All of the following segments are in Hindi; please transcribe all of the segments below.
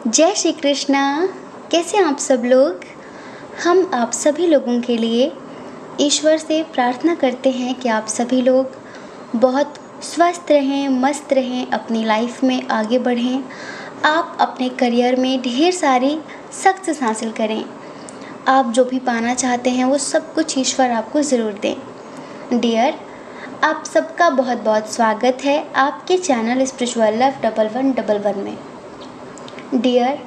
जय श्री कृष्णा। कैसे हैं आप सब लोग। हम आप सभी लोगों के लिए ईश्वर से प्रार्थना करते हैं कि आप सभी लोग बहुत स्वस्थ रहें, मस्त रहें, अपनी लाइफ में आगे बढ़ें, आप अपने करियर में ढेर सारी सक्सेस हासिल करें। आप जो भी पाना चाहते हैं वो सब कुछ ईश्वर आपको ज़रूर दें। डियर, आप सबका बहुत बहुत स्वागत है आपके चैनल स्पिरिचुअल लाइफ 1111 में। डियर,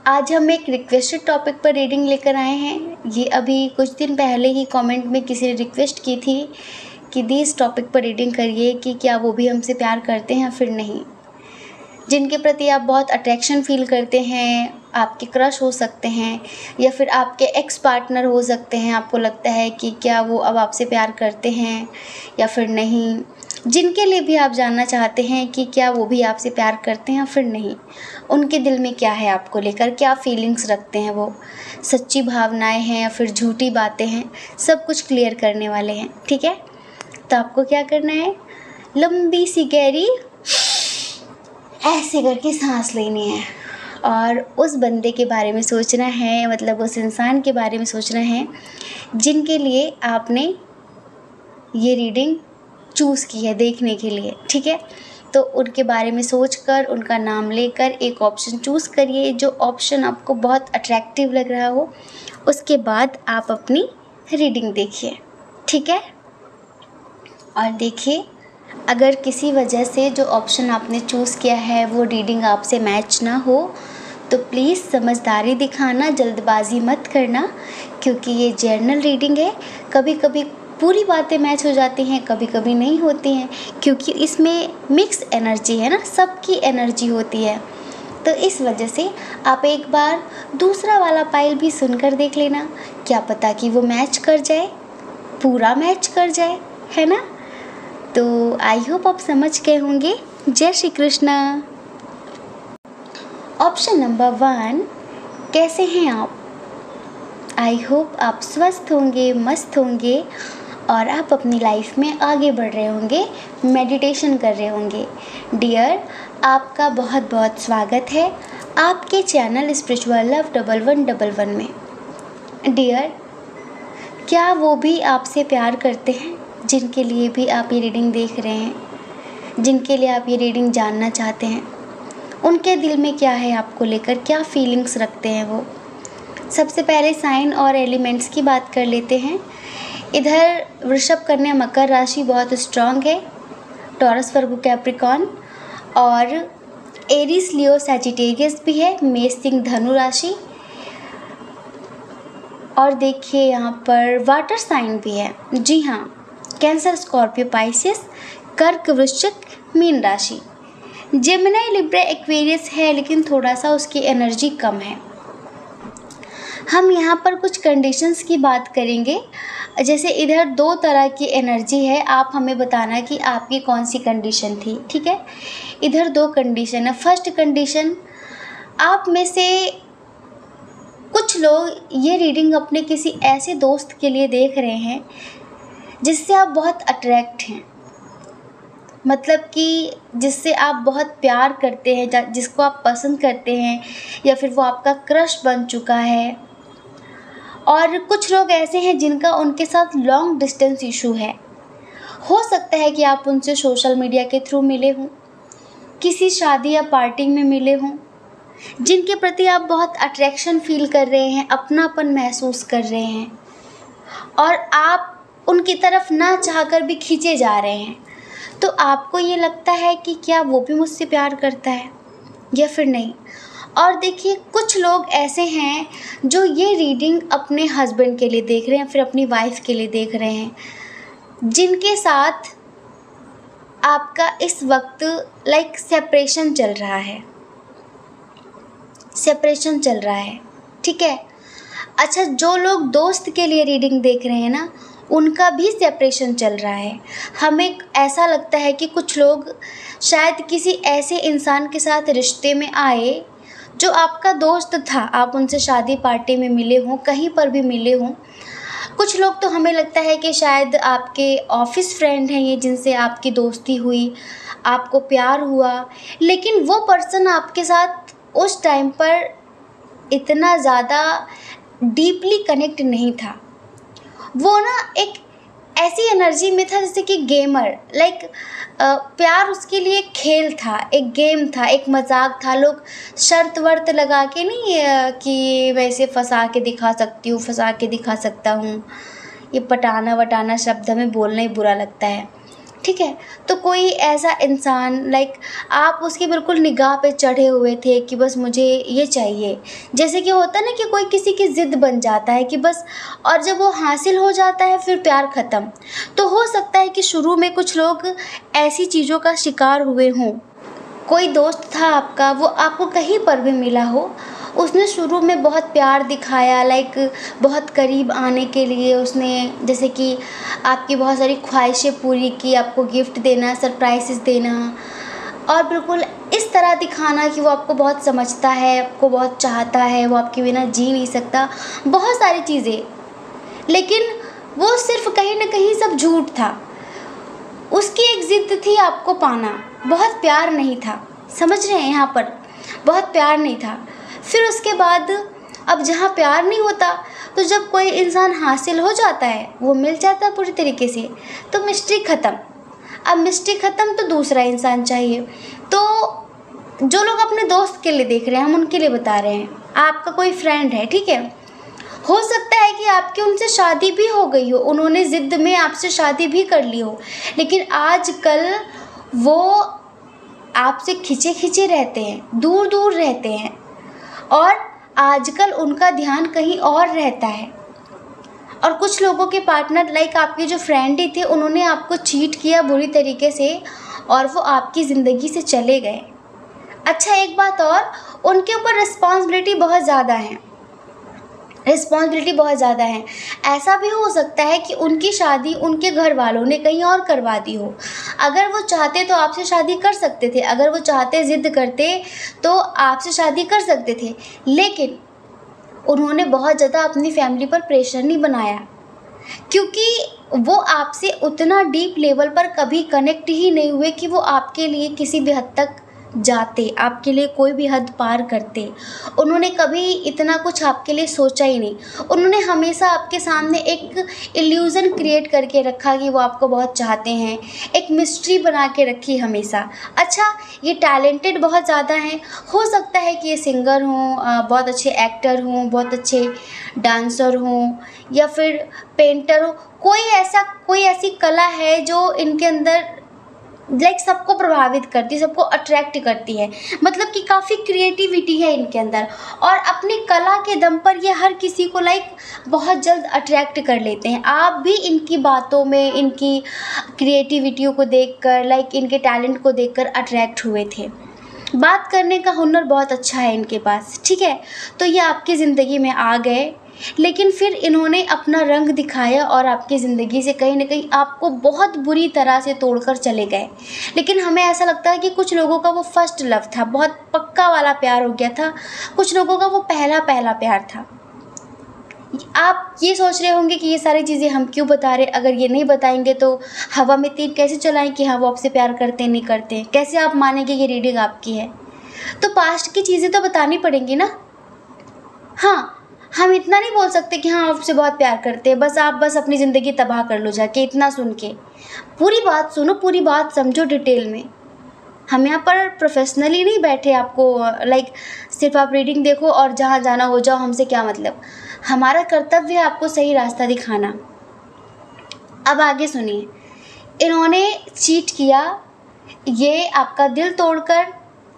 आज हम एक रिक्वेस्टेड टॉपिक पर रीडिंग लेकर आए हैं। ये अभी कुछ दिन पहले ही कमेंट में किसी ने रिक्वेस्ट की थी कि दी इस टॉपिक पर रीडिंग करिए कि क्या वो भी हमसे प्यार करते हैं या फिर नहीं। जिनके प्रति आप बहुत अट्रैक्शन फील करते हैं, आपके क्रश हो सकते हैं या फिर आपके एक्स पार्टनर हो सकते हैं। आपको लगता है कि क्या वो अब आपसे प्यार करते हैं या फिर नहीं। जिनके लिए भी आप जानना चाहते हैं कि क्या वो भी आपसे प्यार करते हैं या फिर नहीं, उनके दिल में क्या है आपको लेकर, क्या फीलिंग्स रखते हैं, वो सच्ची भावनाएं हैं या फिर झूठी बातें हैं, सब कुछ क्लियर करने वाले हैं। ठीक है, तो आपको क्या करना है, लंबी सी गहरी ऐसे करके सांस लेनी है और उस बंदे के बारे में सोचना है, मतलब उस इंसान के बारे में सोचना है जिनके लिए आपने ये रीडिंग चूज़ की है देखने के लिए। ठीक है, तो उनके बारे में सोचकर, उनका नाम लेकर एक ऑप्शन चूज़ करिए जो ऑप्शन आपको बहुत अट्रैक्टिव लग रहा हो। उसके बाद आप अपनी रीडिंग देखिए। ठीक है, और देखिए अगर किसी वजह से जो ऑप्शन आपने चूज़ किया है वो रीडिंग आपसे मैच ना हो तो प्लीज़ समझदारी दिखाना, जल्दबाजी मत करना, क्योंकि ये जर्नल रीडिंग है। कभी कभी पूरी बातें मैच हो जाती हैं, कभी कभी नहीं होती हैं, क्योंकि इसमें मिक्स एनर्जी है ना, सबकी एनर्जी होती है। तो इस वजह से आप एक बार दूसरा वाला पाइल भी सुनकर देख लेना, क्या पता कि वो मैच कर जाए, पूरा मैच कर जाए, है ना। तो आई होप आप समझ गए होंगे। जय श्री कृष्णा। ऑप्शन नंबर 1, कैसे हैं आप। आई होप आप स्वस्थ होंगे, मस्त होंगे और आप अपनी लाइफ में आगे बढ़ रहे होंगे, मेडिटेशन कर रहे होंगे। डियर, आपका बहुत बहुत स्वागत है आपके चैनल स्पिरिचुअल लव 1111 में। डियर, क्या वो भी आपसे प्यार करते हैं जिनके लिए भी आप ये रीडिंग देख रहे हैं, जिनके लिए आप ये रीडिंग जानना चाहते हैं, उनके दिल में क्या है आपको लेकर, क्या फीलिंग्स रखते हैं वो। सबसे पहले साइन और एलिमेंट्स की बात कर लेते हैं। इधर वृषभ, कन्या, मकर राशि बहुत स्ट्रांग है, टॉरस, वर्गो, कैप्रिकॉर्न और एरीज, लियो, सैजिटेरियस भी है, मेष, सिंह, धनु राशि। और देखिए यहाँ पर वाटर साइन भी है। जी हाँ, कैंसर, स्कॉर्पियो, पाइसेस, कर्क, वृश्चिक, मीन राशि। जेमिनी, लिब्रा, एक्वेरियस है लेकिन थोड़ा सा उसकी एनर्जी कम है। हम यहाँ पर कुछ कंडीशंस की बात करेंगे। जैसे इधर 2 तरह की एनर्जी है, आप हमें बताना कि आपकी कौन सी कंडीशन थी। ठीक है, इधर 2 कंडीशन है। फर्स्ट कंडीशन, आप में से कुछ लोग ये रीडिंग अपने किसी ऐसे दोस्त के लिए देख रहे हैं जिससे आप बहुत अट्रैक्ट हैं, मतलब कि जिससे आप बहुत प्यार करते हैं, जिसको आप पसंद करते हैं या फिर वो आपका क्रश बन चुका है। और कुछ लोग ऐसे हैं जिनका उनके साथ लॉन्ग डिस्टेंस इशू है। हो सकता है कि आप उनसे सोशल मीडिया के थ्रू मिले हों, किसी शादी या पार्टी में मिले हों, जिनके प्रति आप बहुत अट्रैक्शन फील कर रहे हैं, अपनापन महसूस कर रहे हैं और आप उनकी तरफ ना चाहकर भी खींचे जा रहे हैं। तो आपको ये लगता है कि क्या वो भी मुझसे प्यार करता है या फिर नहीं। और देखिए कुछ लोग ऐसे हैं जो ये रीडिंग अपने हस्बैंड के लिए देख रहे हैं, फिर अपनी वाइफ के लिए देख रहे हैं, जिनके साथ आपका इस वक्त लाइक सेपरेशन चल रहा है, सेपरेशन चल रहा है। ठीक है, अच्छा, जो लोग दोस्त के लिए रीडिंग देख रहे हैं ना, उनका भी सेपरेशन चल रहा है। हमें ऐसा लगता है कि कुछ लोग शायद किसी ऐसे इंसान के साथ रिश्ते में आए जो आपका दोस्त था, आप उनसे शादी पार्टी में मिले हों, कहीं पर भी मिले हों। कुछ लोग तो हमें लगता है कि शायद आपके ऑफिस फ्रेंड हैं ये, जिनसे आपकी दोस्ती हुई, आपको प्यार हुआ, लेकिन वो पर्सन आपके साथ उस टाइम पर इतना ज़्यादा डीपली कनेक्ट नहीं था। वो ना एक ऐसी एनर्जी में था जैसे कि गेमर, लाइक प्यार उसके लिए एक खेल था, एक गेम था, एक मजाक था। लोग शर्त वर्त लगा के नहीं कि मैं इसे फंसा के दिखा सकती हूँ, फंसा के दिखा सकता हूँ, ये पटाना वटाना शब्द हमें बोलना ही बुरा लगता है, ठीक है। तो कोई ऐसा इंसान, लाइक आप उसकी बिल्कुल निगाह पे चढ़े हुए थे कि बस मुझे ये चाहिए। जैसे कि होता है ना कि कोई किसी की ज़िद बन जाता है कि बस, और जब वो हासिल हो जाता है फिर प्यार ख़त्म। तो हो सकता है कि शुरू में कुछ लोग ऐसी चीज़ों का शिकार हुए हों। कोई दोस्त था आपका, वो आपको कहीं पर भी मिला हो, उसने शुरू में बहुत प्यार दिखाया, लाइक बहुत करीब आने के लिए उसने जैसे कि आपकी बहुत सारी ख्वाहिशें पूरी की, आपको गिफ्ट देना, सरप्राइजेस देना, और बिल्कुल इस तरह दिखाना कि वो आपको बहुत समझता है, आपको बहुत चाहता है, वो आपके बिना जी नहीं सकता, बहुत सारी चीज़ें। लेकिन वो सिर्फ कहीं ना कहीं सब झूठ था। उसकी एक ज़िद थी आपको पाना, बहुत प्यार नहीं था। समझ रहे हैं, यहाँ पर बहुत प्यार नहीं था। फिर उसके बाद अब जहाँ प्यार नहीं होता, तो जब कोई इंसान हासिल हो जाता है, वो मिल जाता है पूरी तरीके से, तो मिस्ट्री ख़त्म। अब मिस्ट्री ख़त्म तो दूसरा इंसान चाहिए। तो जो लोग अपने दोस्त के लिए देख रहे हैं, हम उनके लिए बता रहे हैं। आपका कोई फ्रेंड है, ठीक है, हो सकता है कि आपकी उनसे शादी भी हो गई हो, उन्होंने ज़िद में आपसे शादी भी कर ली हो, लेकिन आजकल वो आपसे खिंचे खिंचे रहते हैं, दूर दूर रहते हैं, और आजकल उनका ध्यान कहीं और रहता है। और कुछ लोगों के पार्टनर, लाइक आपके जो फ्रेंड ही थे, उन्होंने आपको चीट किया बुरी तरीके से, और वो आपकी ज़िंदगी से चले गए। अच्छा, एक बात और, उनके ऊपर रिस्पॉन्सिबिलिटी बहुत ज़्यादा है, रिस्पॉन्सिबिलिटी बहुत ज़्यादा है। ऐसा भी हो सकता है कि उनकी शादी उनके घर वालों ने कहीं और करवा दी हो। अगर वो चाहते तो आपसे शादी कर सकते थे, अगर वो चाहते, ज़िद करते, तो आपसे शादी कर सकते थे, लेकिन उन्होंने बहुत ज़्यादा अपनी फैमिली पर प्रेशर नहीं बनाया, क्योंकि वो आपसे उतना डीप लेवल पर कभी कनेक्ट ही नहीं हुए कि वो आपके लिए किसी भी हद तक जाते, आपके लिए कोई भी हद पार करते। उन्होंने कभी इतना कुछ आपके लिए सोचा ही नहीं। उन्होंने हमेशा आपके सामने एक इल्यूज़न क्रिएट करके रखा कि वो आपको बहुत चाहते हैं, एक मिस्ट्री बना के रखी हमेशा। अच्छा, ये टैलेंटेड बहुत ज़्यादा हैं, हो सकता है कि ये सिंगर हों, बहुत अच्छे एक्टर हों, बहुत अच्छे डांसर हों, या फिर पेंटर हो, कोई ऐसी कला है जो इनके अंदर लाइक सबको प्रभावित करती है, सबको अट्रैक्ट करती है। मतलब कि काफ़ी क्रिएटिविटी है इनके अंदर, और अपनी कला के दम पर ये हर किसी को लाइक बहुत जल्द अट्रैक्ट कर लेते हैं। आप भी इनकी बातों में, इनकी क्रिएटिविटियों को देखकर, लाइक इनके टैलेंट को देखकर अट्रैक्ट हुए थे। बात करने का हुनर बहुत अच्छा है इनके पास, ठीक है। तो ये आपकी ज़िंदगी में आ गए, लेकिन फिर इन्होंने अपना रंग दिखाया और आपकी ज़िंदगी से कहीं ना कहीं आपको बहुत बुरी तरह से तोड़कर चले गए। लेकिन हमें ऐसा लगता है कि कुछ लोगों का वो फर्स्ट लव था, बहुत पक्का वाला प्यार हो गया था, कुछ लोगों का वो पहला पहला प्यार था। आप ये सोच रहे होंगे कि ये सारी चीज़ें हम क्यों बता रहे, अगर ये नहीं बताएंगे तो हवा में तीर कैसे चलाएं कि हाँ वो आपसे प्यार करते नहीं करते, कैसे आप मानेंगे ये रीडिंग आपकी है। तो पास्ट की चीज़ें तो बतानी पड़ेंगी ना। हाँ, हम इतना नहीं बोल सकते कि हाँ आपसे बहुत प्यार करते हैं, बस आप बस अपनी ज़िंदगी तबाह कर लो जाके इतना सुन के। पूरी बात सुनो, पूरी बात समझो डिटेल में। हम यहाँ पर प्रोफेशनली नहीं बैठे आपको लाइक सिर्फ आप रीडिंग देखो और जहाँ जाना हो जाओ, हमसे क्या मतलब। हमारा कर्तव्य है आपको सही रास्ता दिखाना। अब आगे सुनिए, इन्होंने चीट किया, ये आपका दिल तोड़कर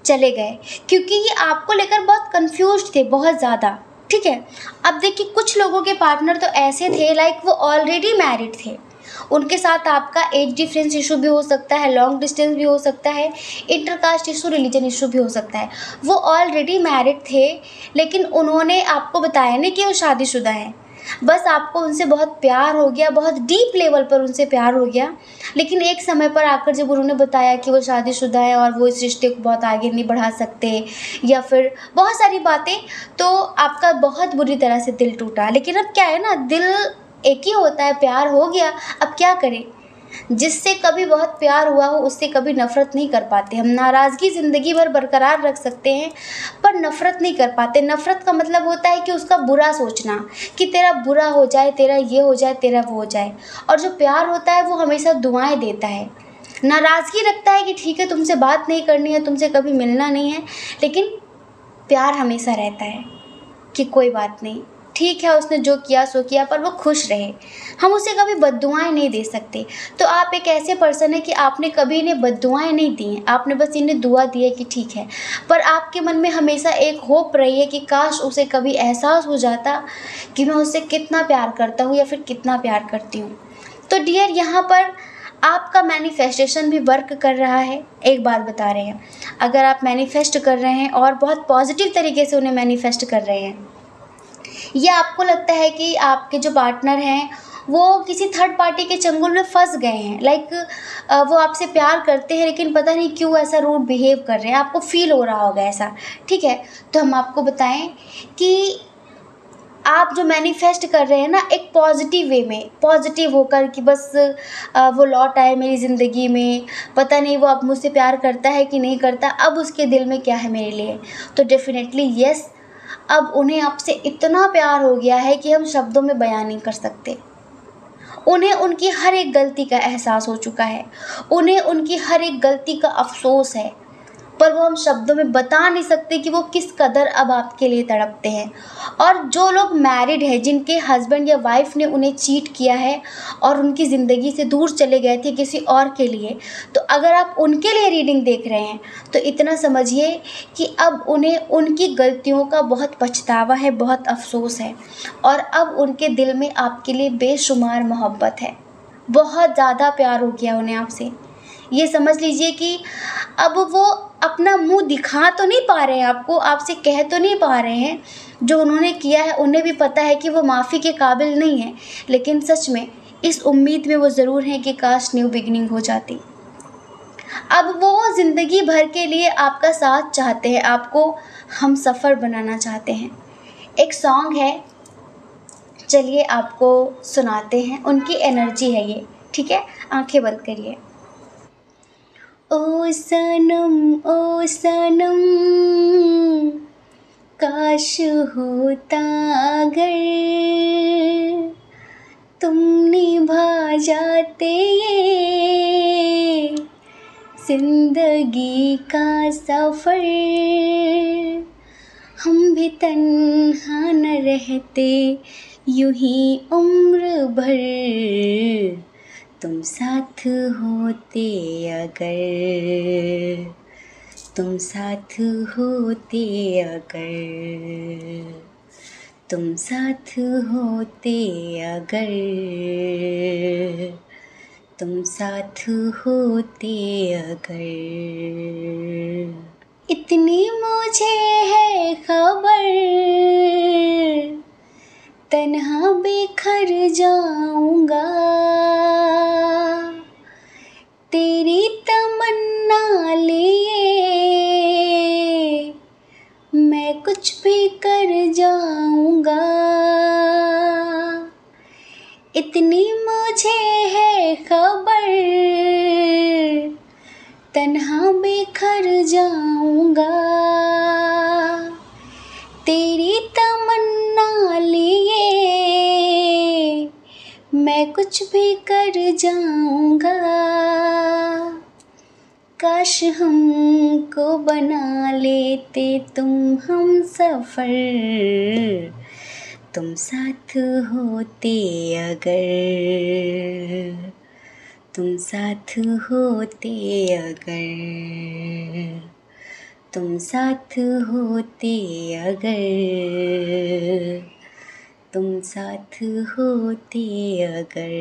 चले गए, क्योंकि ये आपको लेकर बहुत कंफ्यूज्ड थे, बहुत ज़्यादा, ठीक है। अब देखिए, कुछ लोगों के पार्टनर तो ऐसे थे लाइक वो ऑलरेडी मैरिड थे, उनके साथ आपका एज डिफरेंस इशू भी हो सकता है, लॉन्ग डिस्टेंस भी हो सकता है, इंटरकास्ट इशू, रिलीजन इशू भी हो सकता है। वो ऑलरेडी मैरिड थे, लेकिन उन्होंने आपको बताया नहीं कि वो शादीशुदा है, बस आपको उनसे बहुत प्यार हो गया, बहुत डीप लेवल पर उनसे प्यार हो गया। लेकिन एक समय पर आकर जब उन्होंने बताया कि वो शादीशुदा है और वो इस रिश्ते को बहुत आगे नहीं बढ़ा सकते, या फिर बहुत सारी बातें, तो आपका बहुत बुरी तरह से दिल टूटा। लेकिन अब क्या है ना, दिल एक ही होता है, प्यार हो गया, अब क्या करें। जिससे कभी बहुत प्यार हुआ हो उससे कभी नफ़रत नहीं कर पाते। हम नाराज़गी ज़िंदगी भर बरकरार रख सकते हैं पर नफ़रत नहीं कर पाते। नफ़रत का मतलब होता है कि उसका बुरा सोचना, कि तेरा बुरा हो जाए, तेरा ये हो जाए, तेरा वो हो जाए। और जो प्यार होता है वो हमेशा दुआएं देता है। नाराज़गी रखता है कि ठीक है तुमसे बात नहीं करनी है, तुमसे कभी मिलना नहीं है, लेकिन प्यार हमेशा रहता है कि कोई बात नहीं, ठीक है उसने जो किया सो किया, पर वो खुश रहे। हम उसे कभी बद्दुआएं नहीं दे सकते। तो आप एक ऐसे पर्सन है कि आपने कभी इन्हें बद्दुआएं नहीं दी हैं, आपने बस इन्हें दुआ दी है कि ठीक है, पर आपके मन में हमेशा एक होप रही है कि काश उसे कभी एहसास हो जाता कि मैं उससे कितना प्यार करता हूँ या फिर कितना प्यार करती हूँ। तो डियर, यहाँ पर आपका मैनिफेस्टेशन भी वर्क कर रहा है। एक बात बता रहे हैं, अगर आप मैनिफेस्ट कर रहे हैं और बहुत पॉजिटिव तरीके से उन्हें मैनिफेस्ट कर रहे हैं, या आपको लगता है कि आपके जो पार्टनर हैं वो किसी थर्ड पार्टी के चंगुल में फंस गए हैं, लाइक वो आपसे प्यार करते हैं लेकिन पता नहीं क्यों ऐसा रूड बिहेव कर रहे हैं, आपको फील हो रहा होगा ऐसा, ठीक है। तो हम आपको बताएं कि आप जो मैनिफेस्ट कर रहे हैं ना, एक पॉजिटिव वे में, पॉजिटिव होकर कि बस वो लौट आए मेरी ज़िंदगी में, पता नहीं वो अब मुझसे प्यार करता है कि नहीं करता, अब उसके दिल में क्या है मेरे लिए। तो डेफिनेटली यस, अब उन्हें आपसे इतना प्यार हो गया है कि हम शब्दों में बयान नहीं कर सकते। उन्हें उनकी हर एक गलती का एहसास हो चुका है, उन्हें उनकी हर एक गलती का अफसोस है, पर वो हम शब्दों में बता नहीं सकते कि वो किस कदर अब आपके लिए तड़पते हैं। और जो लोग मैरिड हैं, जिनके हस्बैंड या वाइफ ने उन्हें चीट किया है और उनकी ज़िंदगी से दूर चले गए थे किसी और के लिए, तो अगर आप उनके लिए रीडिंग देख रहे हैं तो इतना समझिए कि अब उन्हें उनकी गलतियों का बहुत पछतावा है, बहुत अफसोस है, और अब उनके दिल में आपके लिए बेशुमार मोहब्बत है, बहुत ज़्यादा प्यार हो गया उन्हें आपसे। ये समझ लीजिए कि अब वो अपना मुंह दिखा तो नहीं पा रहे हैं आपको, आपसे कह तो नहीं पा रहे हैं, जो उन्होंने किया है उन्हें भी पता है कि वो माफ़ी के काबिल नहीं है, लेकिन सच में इस उम्मीद में वो ज़रूर हैं कि काश न्यू बिगिनिंग हो जाती। अब वो ज़िंदगी भर के लिए आपका साथ चाहते हैं, आपको हम सफ़र बनाना चाहते हैं। एक सॉन्ग है, चलिए आपको सुनाते हैं, उनकी एनर्जी है ये, ठीक है। आंखें बंद करिए। ओ सनम, ओ सनम, काश होता अगर तुम निभा जाते ये जिंदगी का सफ़र, हम भी तन्हा न रहते यूं ही उम्र भर, तुम साथ होते अगर, तुम साथ होते अगर, तुम साथ होते अगर, तुम साथ होते अगर। इतनी मुझे है खबर, तन्हा बिखर जाऊंगा, तेरी तमन्ना लिए मैं कुछ भी कर जाऊंगा। इतनी मुझे है खबर, तन्हा बिखर जाऊंगा, तेरी तमन्ना लिए मैं कुछ भी कर जाऊंगा। काश हमको बना लेते तुम हम सफ़र, तुम साथ होते अगर, तुम साथ होते अगर, तुम साथ होते अगर, तुम साथ होते अगर।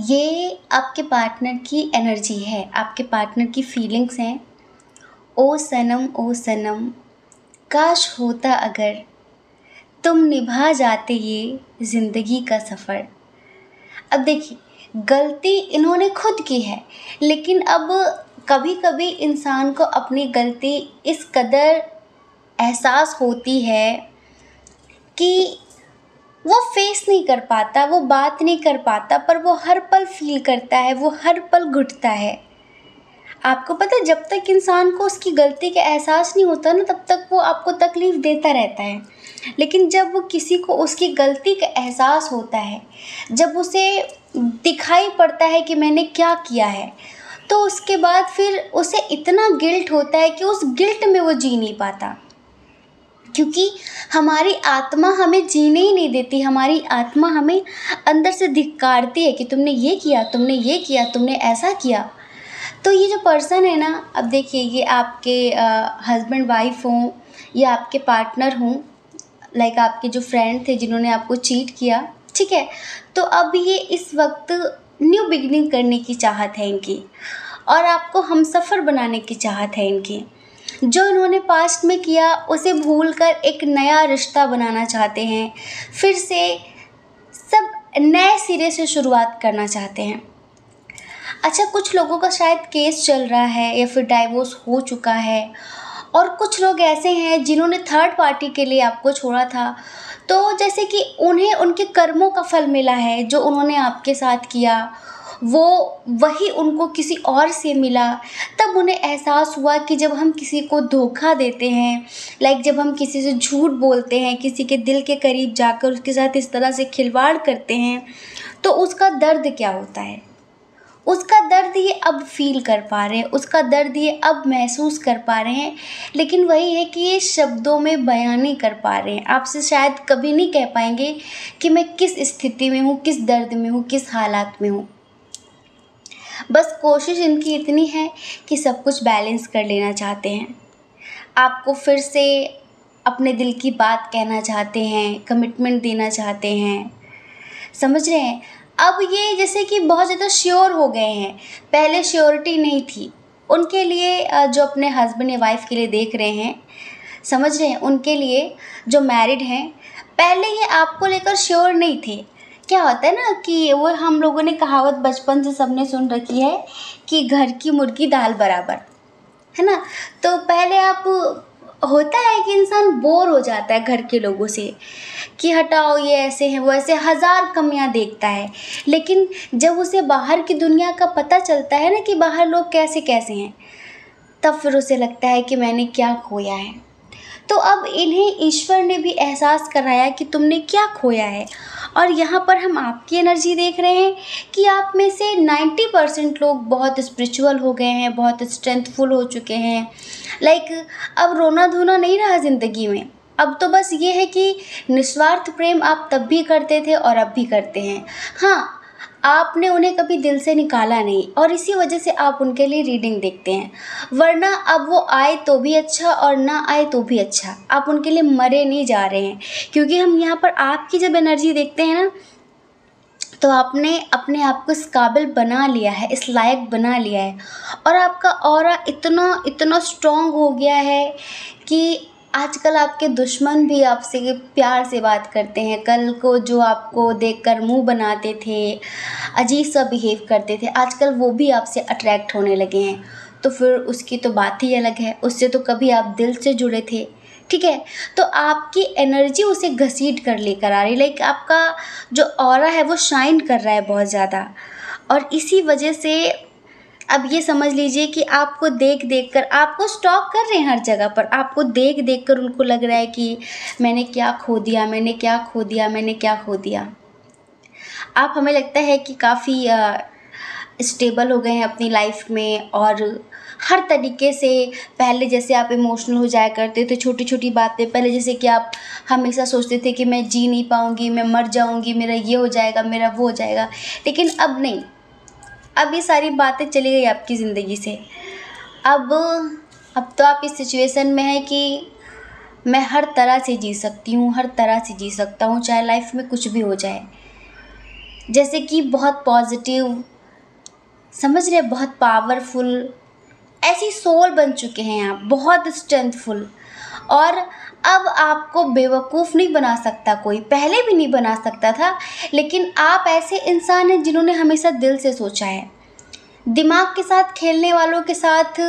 ये आपके पार्टनर की एनर्जी है, आपके पार्टनर की फीलिंग्स हैं। ओ सनम, ओ सनम, काश होता अगर तुम निभा जाते ये ज़िंदगी का सफ़र। अब देखिए, गलती इन्होंने खुद की है, लेकिन अब कभी कभी इंसान को अपनी गलती इस कदर एहसास होती है कि वो फेस नहीं कर पाता, वो बात नहीं कर पाता, पर वो हर पल फील करता है, वो हर पल घुटता है। आपको पता है, जब तक इंसान को उसकी गलती का एहसास नहीं होता ना, तब तक वो आपको तकलीफ़ देता रहता है। लेकिन जब वो किसी को उसकी गलती का एहसास होता है, जब उसे दिखाई पड़ता है कि मैंने क्या किया है, तो उसके बाद फिर उसे इतना गिल्ट होता है कि उस गिल्ट में वो जी नहीं पाता। क्योंकि हमारी आत्मा हमें जीने ही नहीं देती, हमारी आत्मा हमें अंदर से धिक्कारती है कि तुमने ये किया, तुमने ये किया, तुमने ऐसा किया। तो ये जो पर्सन है ना, अब देखिए, ये आपके हस्बैंड वाइफ हों या आपके पार्टनर हों, लाइक आपके जो फ्रेंड थे जिन्होंने आपको चीट किया, ठीक है, तो अब ये इस वक्त न्यू बिगिनिंग करने की चाहत है इनकी, और आपको हमसफ़र बनाने की चाहत है इनकी। जो इन्होंने पास्ट में किया उसे भूलकर एक नया रिश्ता बनाना चाहते हैं, फिर से सब नए सिरे से शुरुआत करना चाहते हैं। अच्छा, कुछ लोगों का शायद केस चल रहा है या फिर डाइवोर्स हो चुका है, और कुछ लोग ऐसे हैं जिन्होंने थर्ड पार्टी के लिए आपको छोड़ा था, तो जैसे कि उन्हें उनके कर्मों का फल मिला है, जो उन्होंने आपके साथ किया वो वही उनको किसी और से मिला। तब उन्हें एहसास हुआ कि जब हम किसी को धोखा देते हैं, लाइक जब हम किसी से झूठ बोलते हैं, किसी के दिल के करीब जाकर उसके साथ इस तरह से खिलवाड़ करते हैं, तो उसका दर्द क्या होता है। उसका दर्द ये अब फील कर पा रहे हैं, उसका दर्द ये अब महसूस कर पा रहे हैं, लेकिन वही है कि ये शब्दों में बयान नहीं कर पा रहे हैं। आपसे शायद कभी नहीं कह पाएंगे कि मैं किस स्थिति में हूँ, किस दर्द में हूँ, किस हालात में हूँ। बस कोशिश इनकी इतनी है कि सब कुछ बैलेंस कर लेना चाहते हैं, आपको फिर से अपने दिल की बात कहना चाहते हैं, कमिटमेंट देना चाहते हैं, समझ रहे हैं। अब ये जैसे कि बहुत ज़्यादा श्योर हो गए हैं, पहले श्योरिटी नहीं थी उनके लिए। जो अपने हस्बैंड या वाइफ के लिए देख रहे हैं, समझ रहे हैं, उनके लिए जो मैरिड हैं, पहले ये आपको लेकर श्योर नहीं थे। क्या होता है ना कि वो हम लोगों ने कहावत बचपन से सबने सुन रखी है कि घर की मुर्गी दाल बराबर, है ना। तो पहले आप होता है कि इंसान बोर हो जाता है घर के लोगों से, कि हटाओ ये ऐसे हैं, वो ऐसे, हज़ार कमियां देखता है। लेकिन जब उसे बाहर की दुनिया का पता चलता है ना कि बाहर लोग कैसे कैसे हैं, तब फिर उसे लगता है कि मैंने क्या खोया है। तो अब इन्हें ईश्वर ने भी एहसास कराया कि तुमने क्या खोया है। और यहाँ पर हम आपकी एनर्जी देख रहे हैं कि आप में से 90% लोग बहुत स्पिरिचुअल हो गए हैं, बहुत स्ट्रेंथफुल हो चुके हैं। लाइक अब रोना धोना नहीं रहा ज़िंदगी में, अब तो बस ये है कि निस्वार्थ प्रेम आप तब भी करते थे और अब भी करते हैं। हाँ, आपने उन्हें कभी दिल से निकाला नहीं, और इसी वजह से आप उनके लिए रीडिंग देखते हैं। वरना अब वो आए तो भी अच्छा और ना आए तो भी अच्छा, आप उनके लिए मरे नहीं जा रहे हैं। क्योंकि हम यहाँ पर आपकी जब एनर्जी देखते हैं ना, तो आपने अपने आप को इस काबिल बना लिया है, इस लायक बना लिया है, और आपका ऑरा इतना इतना स्ट्रॉन्ग हो गया है कि आजकल आपके दुश्मन भी आपसे प्यार से बात करते हैं। कल को जो आपको देखकर मुंह बनाते थे, अजीब सा बिहेव करते थे, आजकल वो भी आपसे अट्रैक्ट होने लगे हैं। तो फिर उसकी तो बात ही अलग है, उससे तो कभी आप दिल से जुड़े थे, ठीक है। तो आपकी एनर्जी उसे घसीट कर लेकर आ रही, लाइक आपका जो ऑरा है वो शाइन कर रहा है बहुत ज़्यादा। और इसी वजह से अब ये समझ लीजिए कि आपको देख देख कर, आपको स्टॉक कर रहे हैं हर जगह पर, आपको देख देख कर उनको लग रहा है कि मैंने क्या खो दिया, मैंने क्या खो दिया, मैंने क्या खो दिया। आप, हमें लगता है कि काफ़ी स्टेबल हो गए हैं अपनी लाइफ में, और हर तरीके से पहले जैसे आप इमोशनल हो जाया करते थे छोटी छोटी बातें, पहले जैसे कि आप हमेशा सोचते थे कि मैं जी नहीं पाऊँगी, मैं मर जाऊँगी, मेरा ये हो जाएगा, मेरा वो हो जाएगा। लेकिन अब नहीं, अब ये सारी बातें चली गई आपकी ज़िंदगी से। अब तो आप इस सिचुएशन में हैं कि मैं हर तरह से जी सकती हूँ, हर तरह से जी सकता हूँ, चाहे लाइफ में कुछ भी हो जाए। जैसे कि बहुत पॉजिटिव, समझ रहे, बहुत पावरफुल, ऐसी सोल बन चुके हैं आप, बहुत स्ट्रेंथफुल। और अब आपको बेवकूफ़ नहीं बना सकता कोई, पहले भी नहीं बना सकता था, लेकिन आप ऐसे इंसान हैं जिन्होंने हमेशा दिल से सोचा है। दिमाग के साथ खेलने वालों के साथ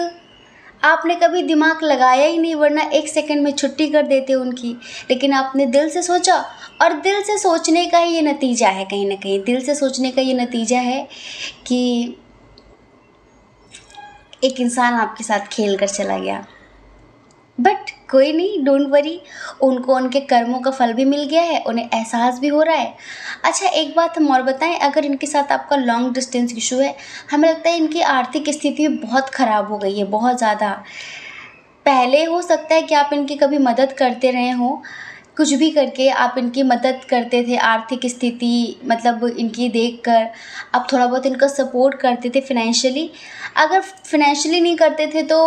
आपने कभी दिमाग लगाया ही नहीं, वरना एक सेकंड में छुट्टी कर देते उनकी। लेकिन आपने दिल से सोचा, और दिल से सोचने का ही ये नतीजा है, कहीं ना कहीं दिल से सोचने का ये नतीजा है कि एक इंसान आपके साथ खेल कर चला गया। बट कोई नहीं, डोंट वरी, उनको उनके कर्मों का फल भी मिल गया है, उन्हें एहसास भी हो रहा है। अच्छा, एक बात हम और बताएं, अगर इनके साथ आपका लॉन्ग डिस्टेंस इशू है, हमें लगता है इनकी आर्थिक स्थिति बहुत ख़राब हो गई है, बहुत ज़्यादा। पहले हो सकता है कि आप इनकी कभी मदद करते रहे हों, कुछ भी करके आप इनकी मदद करते थे, आर्थिक स्थिति मतलब इनकी देखकर आप थोड़ा बहुत इनका सपोर्ट करते थे फाइनेंशियली। अगर फाइनेंशियली नहीं करते थे तो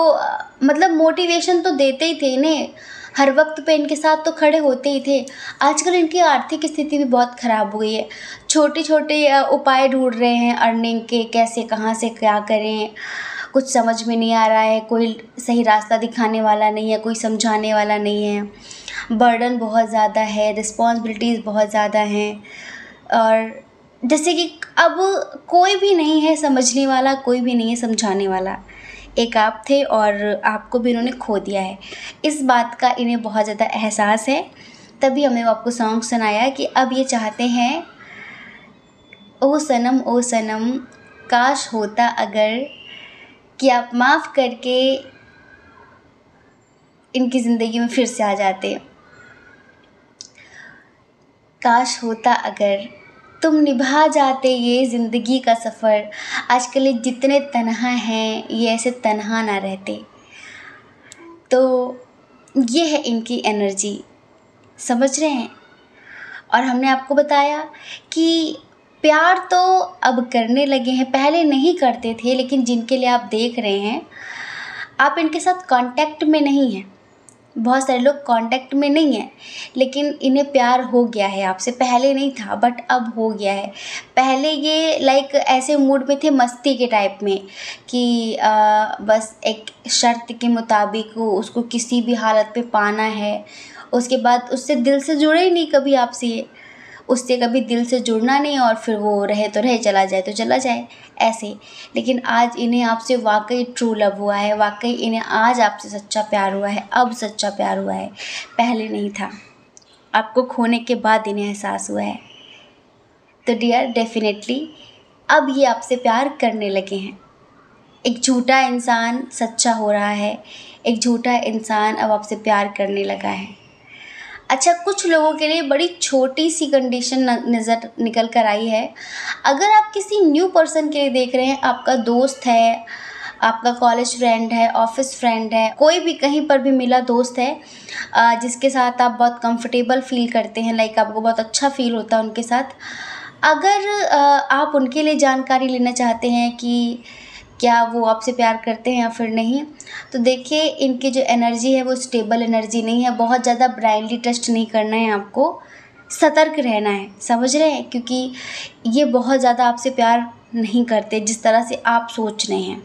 मतलब मोटिवेशन तो देते ही थे इन्हें, हर वक्त पे इनके साथ तो खड़े होते ही थे। आजकल इनकी आर्थिक स्थिति भी बहुत ख़राब हो गई है, छोटे छोटे उपाय ढूंढ रहे हैं अर्निंग के, कैसे कहाँ से क्या करें, कुछ समझ में नहीं आ रहा है, कोई सही रास्ता दिखाने वाला नहीं है, कोई समझाने वाला नहीं है। बर्डन बहुत ज़्यादा है, रिस्पॉन्सिबिलिटीज़ बहुत ज़्यादा हैं, और जैसे कि अब कोई भी नहीं है समझने वाला, कोई भी नहीं है समझाने वाला। एक आप थे और आपको भी इन्होंने खो दिया है, इस बात का इन्हें बहुत ज़्यादा एहसास है। तभी हमने वो आपको सॉन्ग सुनाया कि अब ये चाहते हैं, ओ सनम काश होता अगर, कि आप माफ़ करके इनकी ज़िंदगी में फिर से आ जाते। काश होता अगर तुम निभा जाते ये ज़िंदगी का सफ़र, आजकल ये जितने तन्हा हैं ये ऐसे तन्हा ना रहते। तो ये है इनकी एनर्जी, समझ रहे हैं। और हमने आपको बताया कि प्यार तो अब करने लगे हैं, पहले नहीं करते थे, लेकिन जिनके लिए आप देख रहे हैं, आप इनके साथ कांटेक्ट में नहीं हैं। बहुत सारे लोग कांटेक्ट में नहीं हैं, लेकिन इन्हें प्यार हो गया है आपसे। पहले नहीं था बट अब हो गया है। पहले ये लाइक ऐसे मूड में थे, मस्ती के टाइप में, कि बस एक शर्त के मुताबिक उसको किसी भी हालत पे पाना है। उसके बाद उससे दिल से जुड़े ही नहीं कभी आपसे, उससे कभी दिल से जुड़ना नहीं, और फिर वो रहे तो रहे, चला जाए तो चला जाए, ऐसे। लेकिन आज इन्हें आपसे वाकई ट्रू लव हुआ है, वाकई इन्हें आज आपसे सच्चा प्यार हुआ है, अब सच्चा प्यार हुआ है, पहले नहीं था। आपको खोने के बाद इन्हें एहसास हुआ है। तो डियर, डेफिनेटली अब ये आपसे प्यार करने लगे हैं। एक झूठा इंसान सच्चा हो रहा है, एक झूठा इंसान अब आपसे प्यार करने लगा है। अच्छा, कुछ लोगों के लिए बड़ी छोटी सी कंडीशन नज़र निकल कर आई है। अगर आप किसी न्यू पर्सन के लिए देख रहे हैं, आपका दोस्त है, आपका कॉलेज फ्रेंड है, ऑफिस फ्रेंड है, कोई भी कहीं पर भी मिला दोस्त है, जिसके साथ आप बहुत कंफर्टेबल फील करते हैं, लाइक आपको बहुत अच्छा फील होता है उनके साथ। अगर आप उनके लिए जानकारी लेना चाहते हैं कि क्या वो आपसे प्यार करते हैं या फिर नहीं, तो देखिए इनकी जो एनर्जी है वो स्टेबल एनर्जी नहीं है। बहुत ज़्यादा ब्लाइंडली ट्रस्ट नहीं करना है आपको, सतर्क रहना है, समझ रहे हैं, क्योंकि ये बहुत ज़्यादा आपसे प्यार नहीं करते जिस तरह से आप सोच रहे हैं।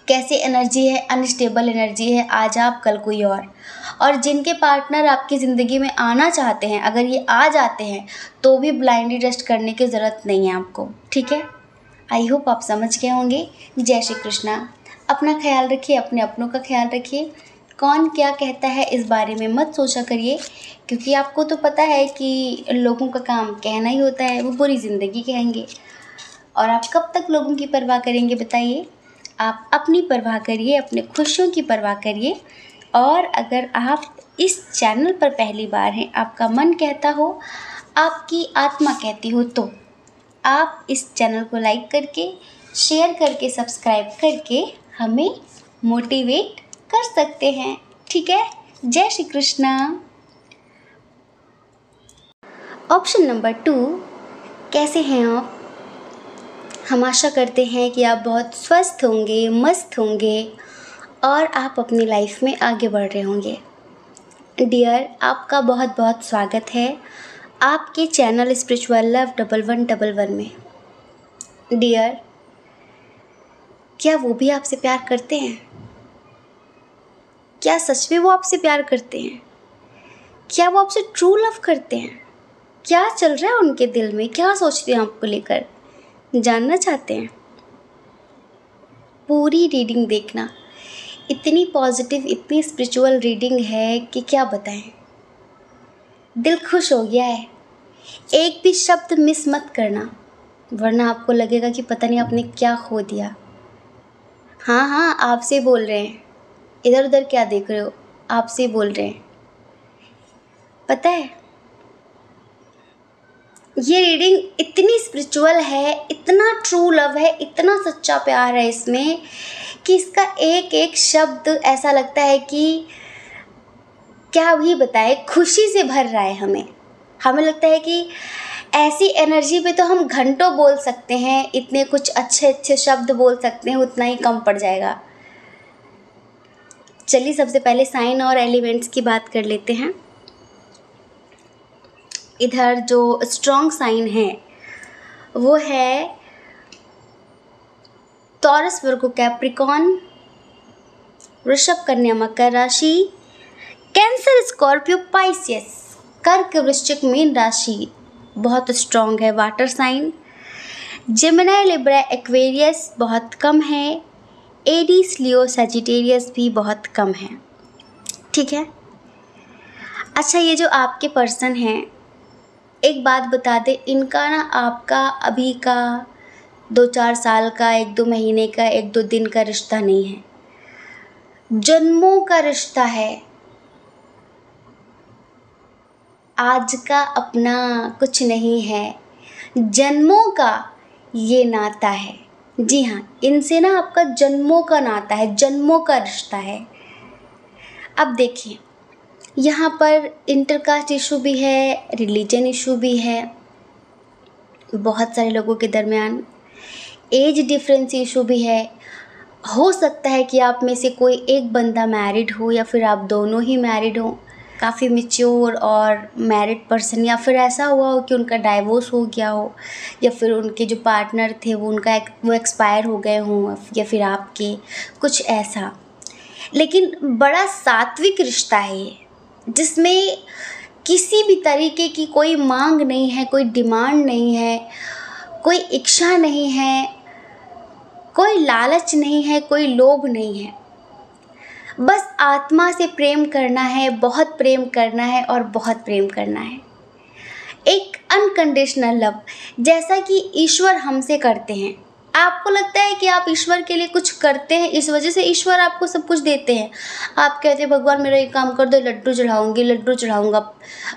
कैसी एनर्जी है, अनस्टेबल एनर्जी है, आज आप कल कोई और जिनके पार्टनर आपकी ज़िंदगी में आना चाहते हैं, अगर ये आ जाते हैं तो भी ब्लाइंडली ट्रस्ट करने की ज़रूरत नहीं है आपको, ठीक है। आई होप आप समझ गए होंगे। जय श्री कृष्णा। अपना ख्याल रखिए, अपने अपनों का ख्याल रखिए। कौन क्या कहता है इस बारे में मत सोचा करिए, क्योंकि आपको तो पता है कि लोगों का काम कहना ही होता है, वो पूरी ज़िंदगी कहेंगे। और आप कब तक लोगों की परवाह करेंगे बताइए। आप अपनी परवाह करिए, अपने खुशियों की परवाह करिए। और अगर आप इस चैनल पर पहली बार हैं, आपका मन कहता हो, आपकी आत्मा कहती हो, तो आप इस चैनल को लाइक करके, शेयर करके, सब्सक्राइब करके हमें मोटिवेट कर सकते हैं, ठीक है। जय श्री कृष्णा। ऑप्शन नंबर 2, कैसे हैं आप? हम आशा करते हैं कि आप बहुत स्वस्थ होंगे, मस्त होंगे और आप अपनी लाइफ में आगे बढ़ रहे होंगे। डियर, आपका बहुत बहुत स्वागत है आपके चैनल स्पिरिचुअल लव 1111 में। डियर, क्या वो भी आपसे प्यार करते हैं? क्या सच में वो आपसे प्यार करते हैं? क्या वो आपसे ट्रू लव करते हैं? क्या चल रहा है उनके दिल में, क्या सोचते हैं आपको लेकर, जानना चाहते हैं? पूरी रीडिंग देखना, इतनी पॉजिटिव, इतनी स्पिरिचुअल रीडिंग है कि क्या बताएं। दिल खुश हो गया है। एक भी शब्द मिस मत करना, वरना आपको लगेगा कि पता नहीं आपने क्या खो दिया। हाँ हाँ, आपसे बोल रहे हैं, इधर उधर क्या देख रहे हो, आपसे बोल रहे हैं। पता है, ये रीडिंग इतनी स्पिरिचुअल है, इतना ट्रू लव है, इतना सच्चा प्यार है इसमें कि इसका एक एक शब्द ऐसा लगता है कि क्या भी बताए, खुशी से भर रहा है हमें लगता है कि ऐसी एनर्जी पे तो हम घंटों बोल सकते हैं, इतने कुछ अच्छे अच्छे शब्द बोल सकते हैं, उतना ही कम पड़ जाएगा। चलिए सबसे पहले साइन और एलिमेंट्स की बात कर लेते हैं। इधर जो स्ट्रॉन्ग साइन है वो है टॉरस, वर्गो, कैप्रिकॉर्न, वृषभ, कन्या, मकर राशि, कैंसर, स्कॉर्पियो, पाइसियस, कर्क, वृश्चिक, मीन राशि बहुत स्ट्रॉन्ग है। Water sign Gemini, Libra, Aquarius बहुत कम है। एरीज, लियो, सजिटेरियस भी बहुत कम है। ठीक है। अच्छा, ये जो आपके पर्सन हैं, एक बात बता दें, इनका ना आपका अभी का 2-4 साल का, 1-2 महीने का, 1-2 दिन का रिश्ता नहीं है, जन्मों का रिश्ता है। आज का अपना कुछ नहीं है, जन्मों का ये नाता है। जी हाँ, इनसे ना आपका जन्मों का नाता है, जन्मों का रिश्ता है। अब देखिए, यहाँ पर इंटरकास्ट इशू भी है, रिलीजन इशू भी है, बहुत सारे लोगों के दरमियान एज डिफरेंस इशू भी है। हो सकता है कि आप में से कोई एक बंदा मैरिड हो या फिर आप दोनों ही मैरिड हो, काफ़ी मैच्योर और मैरिड पर्सन, या फिर ऐसा हुआ हो कि उनका डाइवोर्स हो गया हो, या फिर उनके जो पार्टनर थे वो एक्सपायर हो गए हों, या फिर आपके कुछ ऐसा। लेकिन बड़ा सात्विक रिश्ता है ये, जिसमें किसी भी तरीके की कोई मांग नहीं है, कोई डिमांड नहीं है, कोई इच्छा नहीं है, कोई लालच नहीं है, कोई लोभ नहीं है। बस आत्मा से प्रेम करना है, बहुत प्रेम करना है और बहुत प्रेम करना है। एक अनकंडीशनल लव, जैसा कि ईश्वर हमसे करते हैं। आपको लगता है कि आप ईश्वर के लिए कुछ करते हैं, इस वजह से ईश्वर आपको सब कुछ देते हैं। आप कहते हैं भगवान मेरा ये काम कर दो, लड्डू चढ़ाऊंगी, लड्डू चढ़ाऊंगा,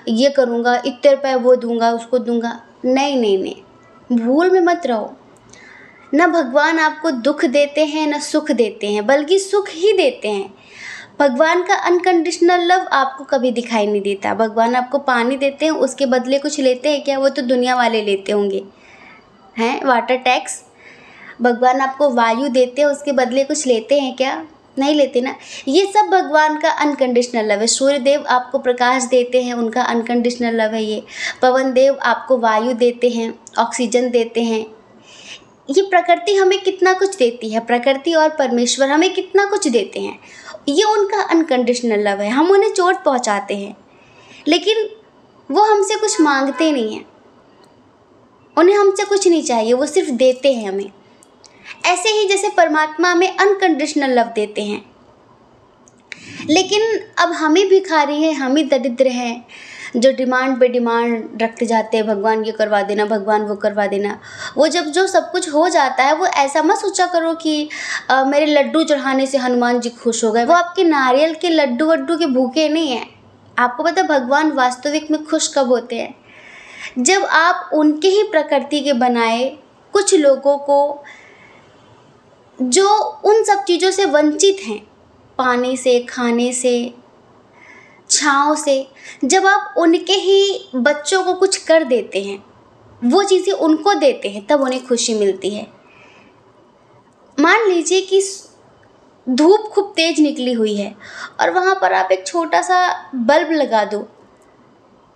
ये करूँगा, इतने रुपये वो दूंगा, उसको दूंगा। नहीं नहीं नहीं, भूल में मत रहो। न भगवान आपको दुख देते हैं, न सुख देते हैं, बल्कि सुख ही देते हैं। भगवान का अनकंडीशनल लव आपको कभी दिखाई नहीं देता। भगवान आपको पानी देते हैं, उसके बदले कुछ लेते हैं क्या? वो तो दुनिया वाले लेते होंगे, हैं? Water tax. भगवान आपको वायु देते हैं, उसके बदले कुछ लेते हैं क्या? नहीं लेते ना। ये सब भगवान का अनकंडीशनल लव है। सूर्य देव आपको प्रकाश देते हैं, उनका अनकंडीशनल लव है ये। पवन देव आपको वायु देते हैं, ऑक्सीजन देते हैं। ये प्रकृति हमें कितना कुछ देती है, प्रकृति और परमेश्वर हमें कितना कुछ देते हैं। ये उनका अनकंडीशनल लव है। हम उन्हें चोट पहुंचाते हैं, लेकिन वो हमसे कुछ मांगते नहीं हैं, उन्हें हमसे कुछ नहीं चाहिए, वो सिर्फ देते हैं हमें। ऐसे ही जैसे परमात्मा हमें अनकंडीशनल लव देते हैं। लेकिन अब हम ही भिखारी हैं, हम ही दरिद्र हैं, जो डिमांड पे डिमांड रखते जाते हैं, भगवान ये करवा देना, भगवान वो करवा देना। वो जब जो सब कुछ हो जाता है, वो ऐसा मत सोचा करो कि मेरे लड्डू चढ़ाने से हनुमान जी खुश हो गए। वो आपके नारियल के लड्डू वड्डू के भूखे नहीं हैं। आपको पता है भगवान वास्तविक में खुश कब होते हैं? जब आप उनके ही प्रकृति के बनाए कुछ लोगों को, जो उन सब चीज़ों से वंचित हैं, पानी से, खाने से, छाँव से, जब आप उनके ही बच्चों को कुछ कर देते हैं, वो चीज़ें उनको देते हैं, तब उन्हें खुशी मिलती है। मान लीजिए कि धूप खूब तेज निकली हुई है और वहाँ पर आप एक छोटा सा बल्ब लगा दो,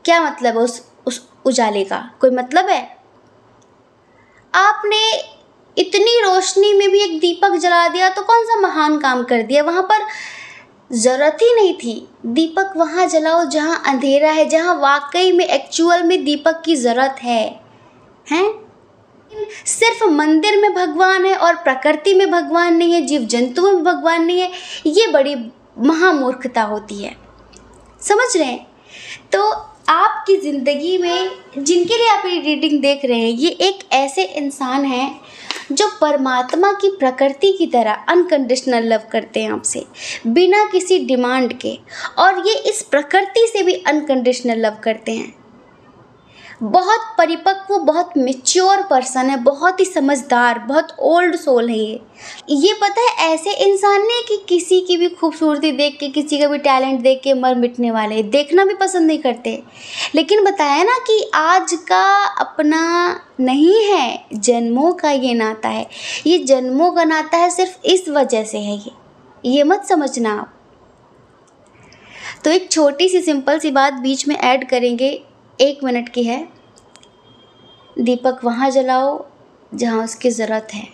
क्या मतलब है उस उजाले का? कोई मतलब है? आपने इतनी रोशनी में भी एक दीपक जला दिया तो कौन सा महान काम कर दिया? वहाँ पर ज़रूरत ही नहीं थी। दीपक वहाँ जलाओ जहाँ अंधेरा है, जहाँ वाकई में एक्चुअल में दीपक की ज़रूरत है, हैं? सिर्फ मंदिर में भगवान है और प्रकृति में भगवान नहीं है, जीव जंतुओं में भगवान नहीं है, ये बड़ी महामूर्खता होती है। समझ रहे हैं? तो आपकी ज़िंदगी में जिनके लिए आप ये रीडिंग देख रहे हैं, ये एक ऐसे इंसान हैं जो परमात्मा की प्रकृति की तरह अनकंडीशनल लव करते हैं आपसे, बिना किसी डिमांड के, और ये इस प्रकृति से भी अनकंडीशनल लव करते हैं। बहुत परिपक्व, बहुत मैच्योर पर्सन है, बहुत ही समझदार, बहुत ओल्ड सोल है ये पता है, ऐसे इंसान नहीं कि किसी की भी खूबसूरती देख के, किसी का भी टैलेंट देख के मर मिटने वाले, देखना भी पसंद नहीं करते। लेकिन बताया ना कि आज का अपना नहीं है, जन्मों का ये नाता है, ये जन्मों का नाता है, सिर्फ इस वजह से है ये मत समझना आप। तो एक छोटी सी सिंपल सी बात बीच में ऐड करेंगे, 1 मिनट की है। दीपक वहाँ जलाओ जहाँ उसकी ज़रूरत है,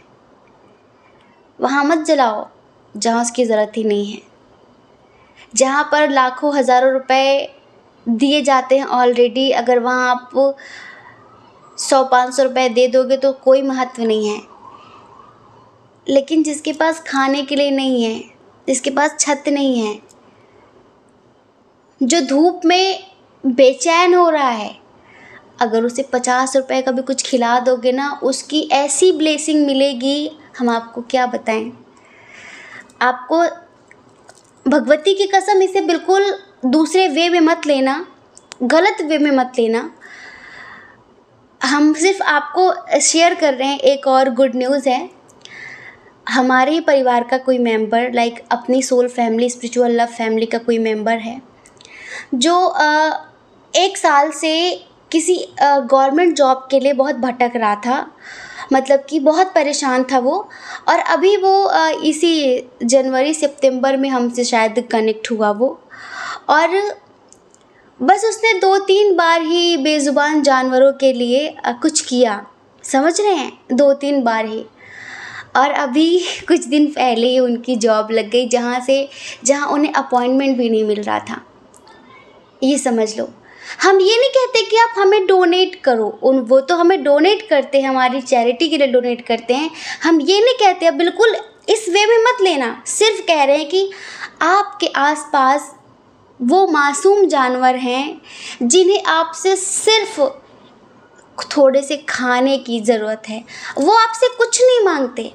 वहाँ मत जलाओ जहाँ उसकी ज़रूरत ही नहीं है। जहाँ पर लाखों हज़ारों रुपए दिए जाते हैं ऑलरेडी, अगर वहाँ आप 100-500 रुपए दे दोगे तो कोई महत्व नहीं है। लेकिन जिसके पास खाने के लिए नहीं है, जिसके पास छत नहीं है, जो धूप में बेचैन हो रहा है, अगर उसे 50 रुपए का भी कुछ खिला दोगे ना, उसकी ऐसी ब्लेसिंग मिलेगी, हम आपको क्या बताएं। आपको भगवती की कसम, इसे बिल्कुल दूसरे वे में मत लेना, गलत वे में मत लेना। हम सिर्फ आपको शेयर कर रहे हैं। एक और गुड न्यूज़ है, हमारे ही परिवार का कोई मेंबर, लाइक अपनी soul family, spiritual love family का कोई मेंबर है जो 1 साल से किसी गवर्नमेंट जॉब के लिए बहुत भटक रहा था, मतलब कि बहुत परेशान था वो। और अभी वो इसी जनवरी सितंबर में हमसे शायद कनेक्ट हुआ वो, और बस उसने 2-3 बार ही बेज़ुबान जानवरों के लिए कुछ किया, समझ रहे हैं, 2-3 बार ही। और अभी कुछ दिन पहले ही उनकी जॉब लग गई, जहाँ उन्हें अपॉइंटमेंट भी नहीं मिल रहा था। ये समझ लो। हम ये नहीं कहते कि आप हमें डोनेट करो, वो तो हमें डोनेट करते हैं, हमारी चैरिटी के लिए डोनेट करते हैं। हम ये नहीं कहते, बिल्कुल इस वे में मत लेना। सिर्फ कह रहे हैं कि आपके आसपास वो मासूम जानवर हैं जिन्हें आपसे सिर्फ थोड़े से खाने की ज़रूरत है। वो आपसे कुछ नहीं मांगते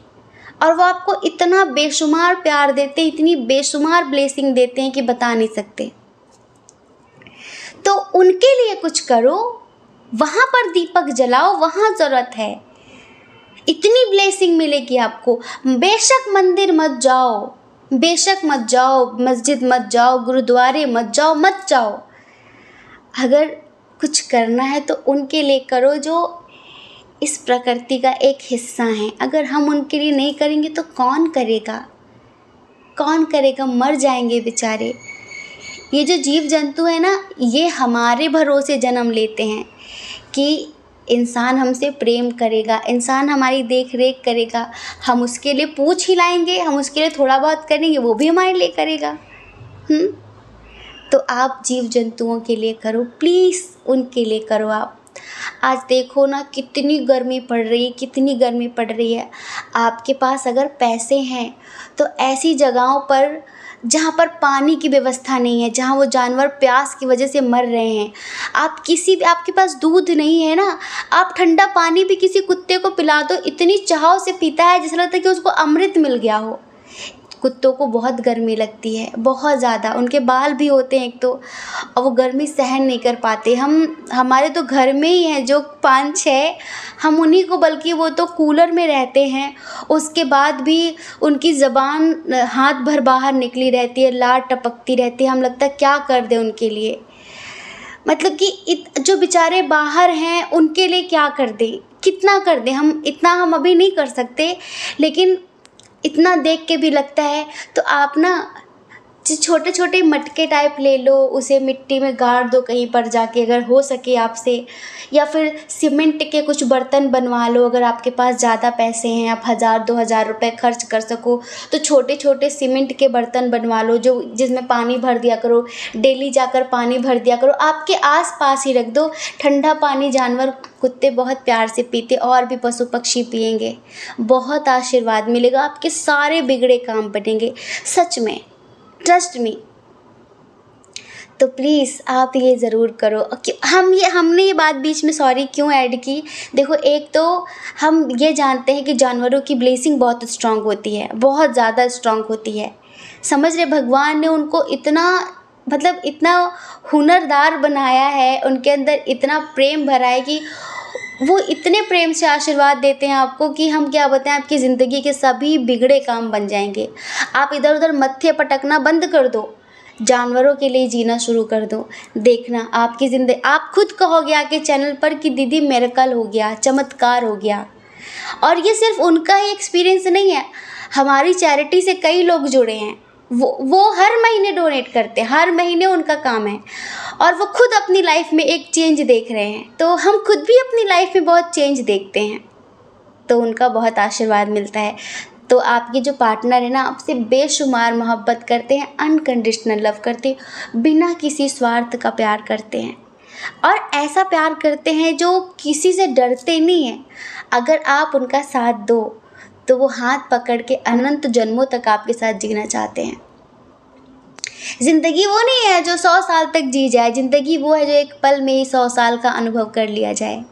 और वो आपको इतना बेशुमार प्यार देते, इतनी बेशुमार ब्लेसिंग देते हैं कि बता नहीं सकते। तो उनके लिए कुछ करो, वहाँ पर दीपक जलाओ, वहाँ ज़रूरत है, इतनी ब्लेसिंग मिलेगी आपको। बेशक मंदिर मत जाओ, बेशक मत जाओ, मस्जिद मत जाओ, गुरुद्वारे मत जाओ। अगर कुछ करना है तो उनके लिए करो जो इस प्रकृति का एक हिस्सा हैं। अगर हम उनके लिए नहीं करेंगे तो कौन करेगा? मर जाएंगे बेचारे। ये जो जीव जंतु है ना, ये हमारे भरोसे जन्म लेते हैं कि इंसान हमसे प्रेम करेगा, इंसान हमारी देख रेख करेगा, हम उसके लिए पूछ हिलाएंगे, हम उसके लिए थोड़ा बहुत करेंगे, वो भी हमारे लिए करेगा। तो आप जीव जंतुओं के लिए करो, प्लीज़ उनके लिए करो आप। आज देखो ना कितनी गर्मी पड़ रही है, आपके पास अगर पैसे हैं तो ऐसी जगहों पर जहाँ पर पानी की व्यवस्था नहीं है, जहाँ वो जानवर प्यास की वजह से मर रहे हैं, आपके पास दूध नहीं है ना, आप ठंडा पानी भी किसी कुत्ते को पिला दो, इतनी चाव से पीता है जैसा लगता है कि उसको अमृत मिल गया हो। कुत्तों को बहुत गर्मी लगती है, बहुत ज़्यादा, उनके बाल भी होते हैं एक तो, और वो गर्मी सहन नहीं कर पाते। हमारे तो घर में ही हैं जो 5-6, हम उन्हीं को, बल्कि वो तो कूलर में रहते हैं, उसके बाद भी उनकी ज़बान हाथ भर बाहर निकली रहती है, लार टपकती रहती है। हम लगता है क्या कर दें उनके लिए, मतलब कि जो बेचारे बाहर हैं उनके लिए क्या कर दें, कितना कर दें। हम अभी नहीं कर सकते, लेकिन इतना देख के भी लगता है। तो आप ना छोटे छोटे मटके टाइप ले लो, उसे मिट्टी में गाड़ दो कहीं पर जाके अगर हो सके आपसे, या फिर सीमेंट के कुछ बर्तन बनवा लो। अगर आपके पास ज़्यादा पैसे हैं, आप 1000-2000 रुपए खर्च कर सको, तो छोटे छोटे सीमेंट के बर्तन बनवा लो जो जिसमें पानी भर दिया करो, डेली जाकर पानी भर दिया करो, आपके आस पास ही रख दो। ठंडा पानी जानवर कुत्ते बहुत प्यार से पीते, और भी पशु पक्षी पिएंगे, बहुत आशीर्वाद मिलेगा, आपके सारे बिगड़े काम बनेंगे, सच में, ट्रस्ट मी। तो प्लीज़ आप ये ज़रूर करो। हमने ये बात बीच में सॉरी क्यों ऐड की, देखो एक तो हम ये जानते हैं कि जानवरों की ब्लेसिंग बहुत स्ट्रांग होती है, बहुत ज़्यादा स्ट्रांग होती है, समझ रहे, भगवान ने उनको इतना मतलब इतना हुनरदार बनाया है, उनके अंदर इतना प्रेम भरा है कि वो इतने प्रेम से आशीर्वाद देते हैं आपको कि हम क्या बताएं, आपकी ज़िंदगी के सभी बिगड़े काम बन जाएंगे। आप इधर उधर मत्थे पटकना बंद कर दो, जानवरों के लिए जीना शुरू कर दो, देखना आपकी ज़िंदगी, आप खुद कहोगे आके चैनल पर कि दीदी मिरेकल हो गया, चमत्कार हो गया। और ये सिर्फ उनका ही एक्सपीरियंस नहीं है, हमारी चैरिटी से कई लोग जुड़े हैं, वो हर महीने डोनेट करते हैं, हर महीने उनका काम है, और वो खुद अपनी लाइफ में एक चेंज देख रहे हैं। तो हम खुद भी अपनी लाइफ में बहुत चेंज देखते हैं, तो उनका बहुत आशीर्वाद मिलता है। तो आपके जो पार्टनर है ना, आपसे बेशुमार मोहब्बत करते हैं, अनकंडीशनल लव करते हैं, बिना किसी स्वार्थ का प्यार करते हैं, और ऐसा प्यार करते हैं जो किसी से डरते नहीं हैं। अगर आप उनका साथ दो तो वो हाथ पकड़ के अनंत जन्मों तक आपके साथ जीना चाहते हैं। ज़िंदगी वो नहीं है जो 100 साल तक जी जाए, ज़िंदगी वो है जो एक पल में ही 100 साल का अनुभव कर लिया जाए,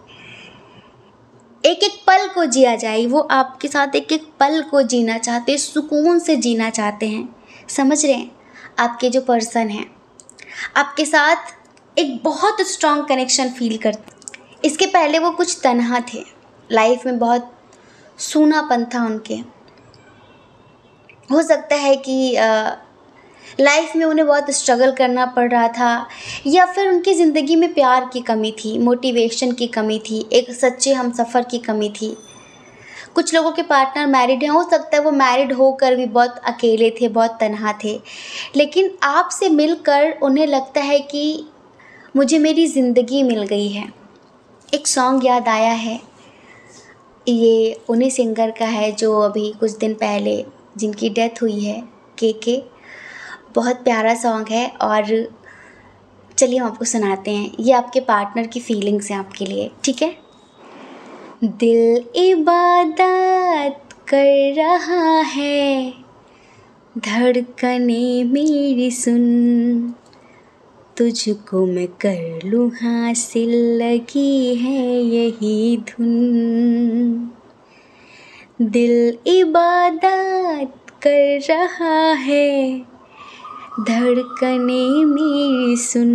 एक एक पल को जिया जाए। वो आपके साथ एक एक पल को जीना चाहते हैं, सुकून से जीना चाहते हैं, समझ रहे हैं। आपके जो पर्सन हैं आपके साथ एक बहुत स्ट्रॉन्ग कनेक्शन फील करते। इसके पहले वो कुछ तन्हा थे, लाइफ में बहुत सूनापन था उनके, हो सकता है कि लाइफ में उन्हें बहुत स्ट्रगल करना पड़ रहा था, या फिर उनकी ज़िंदगी में प्यार की कमी थी, मोटिवेशन की कमी थी, एक सच्चे हमसफ़र की कमी थी। कुछ लोगों के पार्टनर मैरिड हैं, हो सकता है वो मैरिड होकर भी बहुत अकेले थे, बहुत तन्हा थे, लेकिन आपसे मिलकर उन्हें लगता है कि मुझे मेरी ज़िंदगी मिल गई है। एक सॉन्ग याद आया है, ये उन्हीं सिंगर का है जो अभी कुछ दिन पहले जिनकी डेथ हुई है, के। बहुत प्यारा सॉन्ग है, और चलिए हम आपको सुनाते हैं। ये आपके पार्टनर की फीलिंग्स हैं आपके लिए, ठीक है। दिल इबादत कर रहा है, धड़कने मेरी सुन, तुझको मैं कर लूँ हासिल, लगी है यही धुन। दिल इबादत कर रहा है, धड़कने मेरी सुन,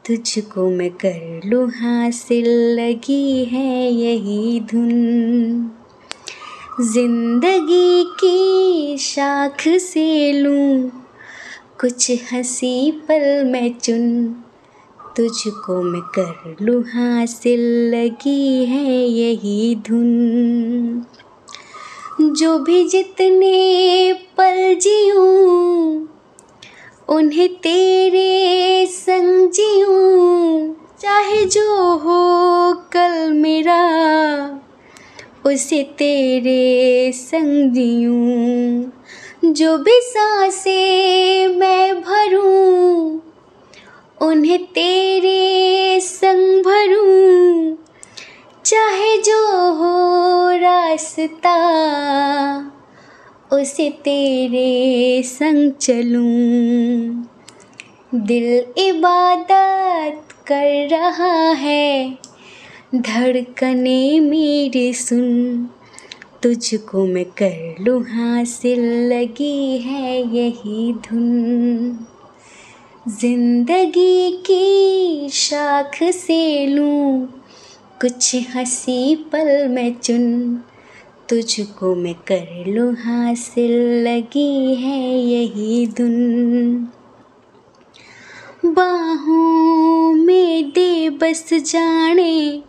तुझको मैं कर लूँ हासिल, लगी है यही धुन। जिंदगी की शाख से लूँ कुछ हंसी पल मैं चुन, तुझको मैं कर लूँ हासिल, लगी है यही धुन। जो भी जितने पल जीऊँ उन्हें तेरे संग जीऊँ, चाहे जो हो कल मेरा उसे तेरे संग जीऊँ। जो भी सांसें मैं भरूँ उन्हें तेरे संग भरूँ, चाहे जो हो रास्ता उसे तेरे संग चलूँ। दिल इबादत कर रहा है, धड़कने मेरी सुन, तुझको मैं कर लूँ हासिल, लगी है यही धुन। जिंदगी की शाख से लूँ कुछ हंसी पल मैं चुन, तुझको मैं कर लूँ हासिल, लगी है यही धुन। बाहों में दे बस जाने,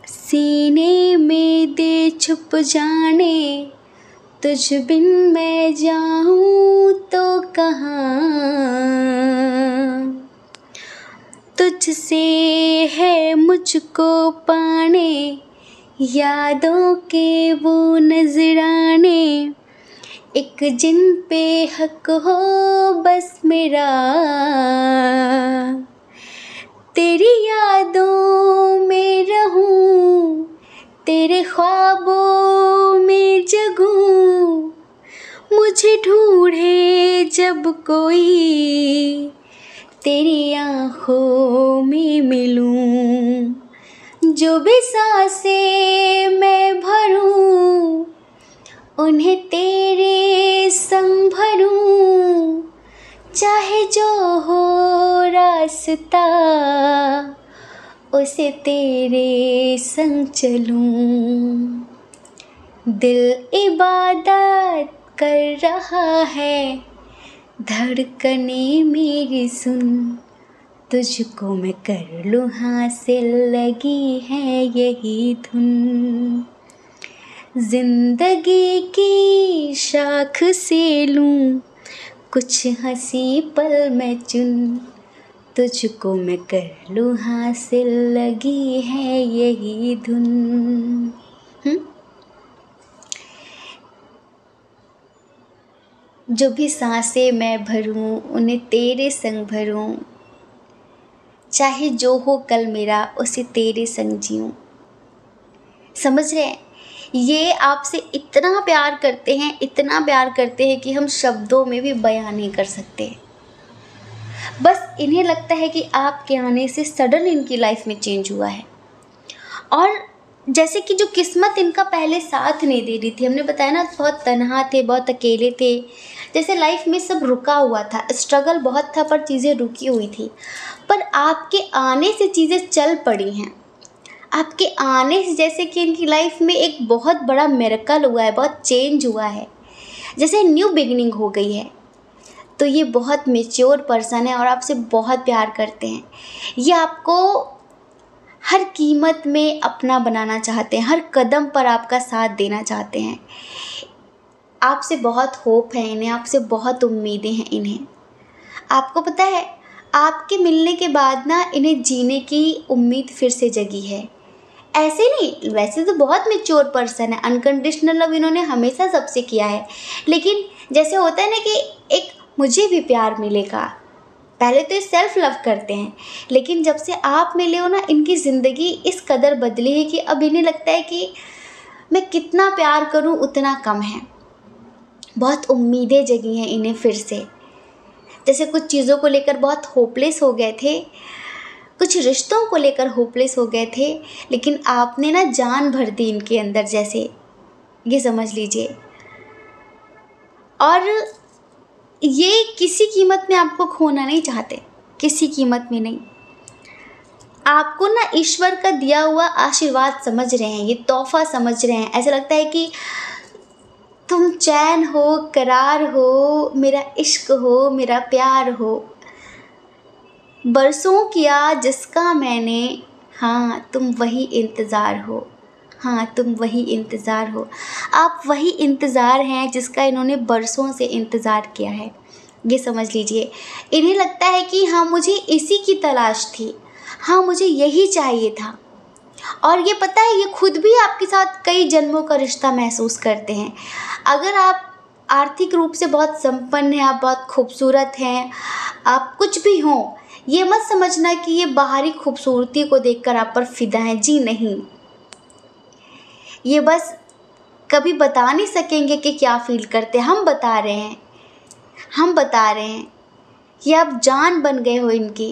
सीने में दे छुप जाने, तुझ बिन मैं जाऊँ तो कहाँ, तुझसे है मुझको पाने यादों के वो नजराने, एक जिन पे हक हो बस मेरा, तेरी यादों में रहूं, तेरे ख्वाबों में जगूं, मुझे ढूंढे जब कोई तेरी आँखों में मिलूं, जो भी सांसें मैं भरूं उन्हें तेरे संग भरूं, चाहे जो हो रास्ता उसे तेरे संग चलूं, दिल इबादत कर रहा है, धड़कने मेरी सुन, तुझको मैं कर लूँ हासिल, लगी है यही धुन, जिंदगी की शाख से लूँ कुछ हंसी पल मैं चुन, तुझको मैं कर लूँ हासिल, लगी है यही धुन। जो भी सांसें मैं भरूं उन्हें तेरे संग भरूं, चाहे जो हो कल मेरा उसे तेरे संग जीऊं। समझ रहे हैं, ये आपसे इतना प्यार करते हैं, इतना प्यार करते हैं कि हम शब्दों में भी बयान नहीं कर सकते। बस इन्हें लगता है कि आपके आने से सडन इनकी लाइफ में चेंज हुआ है, और जैसे कि जो किस्मत इनका पहले साथ नहीं दे रही थी, हमने बताया ना, बहुत तन्हा थे, बहुत अकेले थे, जैसे लाइफ में सब रुका हुआ था, स्ट्रगल बहुत था पर चीज़ें रुकी हुई थी, पर आपके आने से चीज़ें चल पड़ी हैं। आपके आने से जैसे कि इनकी लाइफ में एक बहुत बड़ा मिरेकल हुआ है, बहुत चेंज हुआ है, जैसे न्यू बिगिनिंग हो गई है। तो ये बहुत मैच्योर पर्सन है और आपसे बहुत प्यार करते हैं। ये आपको हर कीमत में अपना बनाना चाहते हैं, हर कदम पर आपका साथ देना चाहते हैं। आपसे बहुत होप है इन्हें, आपसे बहुत उम्मीदें हैं इन्हें। आपको पता है, आपके मिलने के बाद ना इन्हें जीने की उम्मीद फिर से जगी है। ऐसे नहीं, वैसे तो बहुत मैच्योर पर्सन है, अनकंडीशनल लव इन्होंने हमेशा सबसे किया है, लेकिन जैसे होता है ना कि एक मुझे भी प्यार मिलेगा, पहले तो ये सेल्फ लव करते हैं, लेकिन जब से आप मिले हो ना, इनकी ज़िंदगी इस कदर बदली है कि अब इन्हें लगता है कि मैं कितना प्यार करूं उतना कम है। बहुत उम्मीदें जगी हैं इन्हें फिर से, जैसे कुछ चीज़ों को लेकर बहुत होपलेस हो गए थे, कुछ रिश्तों को लेकर होपलेस हो गए थे, लेकिन आपने ना जान भर दी इनके अंदर, जैसे ये समझ लीजिए। और ये किसी कीमत में आपको खोना नहीं चाहते, किसी कीमत में नहीं। आपको ना ईश्वर का दिया हुआ आशीर्वाद समझ रहे हैं, ये तोहफा समझ रहे हैं। ऐसा लगता है कि तुम चैन हो, करार हो, मेरा इश्क हो, मेरा प्यार हो, बरसों किया जिसका मैंने, हाँ तुम वही इंतज़ार हो, हाँ तुम वही इंतज़ार हो। आप वही इंतज़ार हैं जिसका इन्होंने बरसों से इंतज़ार किया है, ये समझ लीजिए। इन्हें लगता है कि हाँ मुझे इसी की तलाश थी, हाँ मुझे यही चाहिए था। और ये पता है, ये खुद भी आपके साथ कई जन्मों का रिश्ता महसूस करते हैं। अगर आप आर्थिक रूप से बहुत संपन्न हैं, आप बहुत खूबसूरत हैं, आप कुछ भी हों, ये मत समझना कि ये बाहरी खूबसूरती को देखकर आप पर फिदा हैं। जी नहीं, ये बस कभी बता नहीं सकेंगे कि क्या फील करते। हम बता रहे हैं, हम बता रहे हैं कि आप जान बन गए हो इनकी।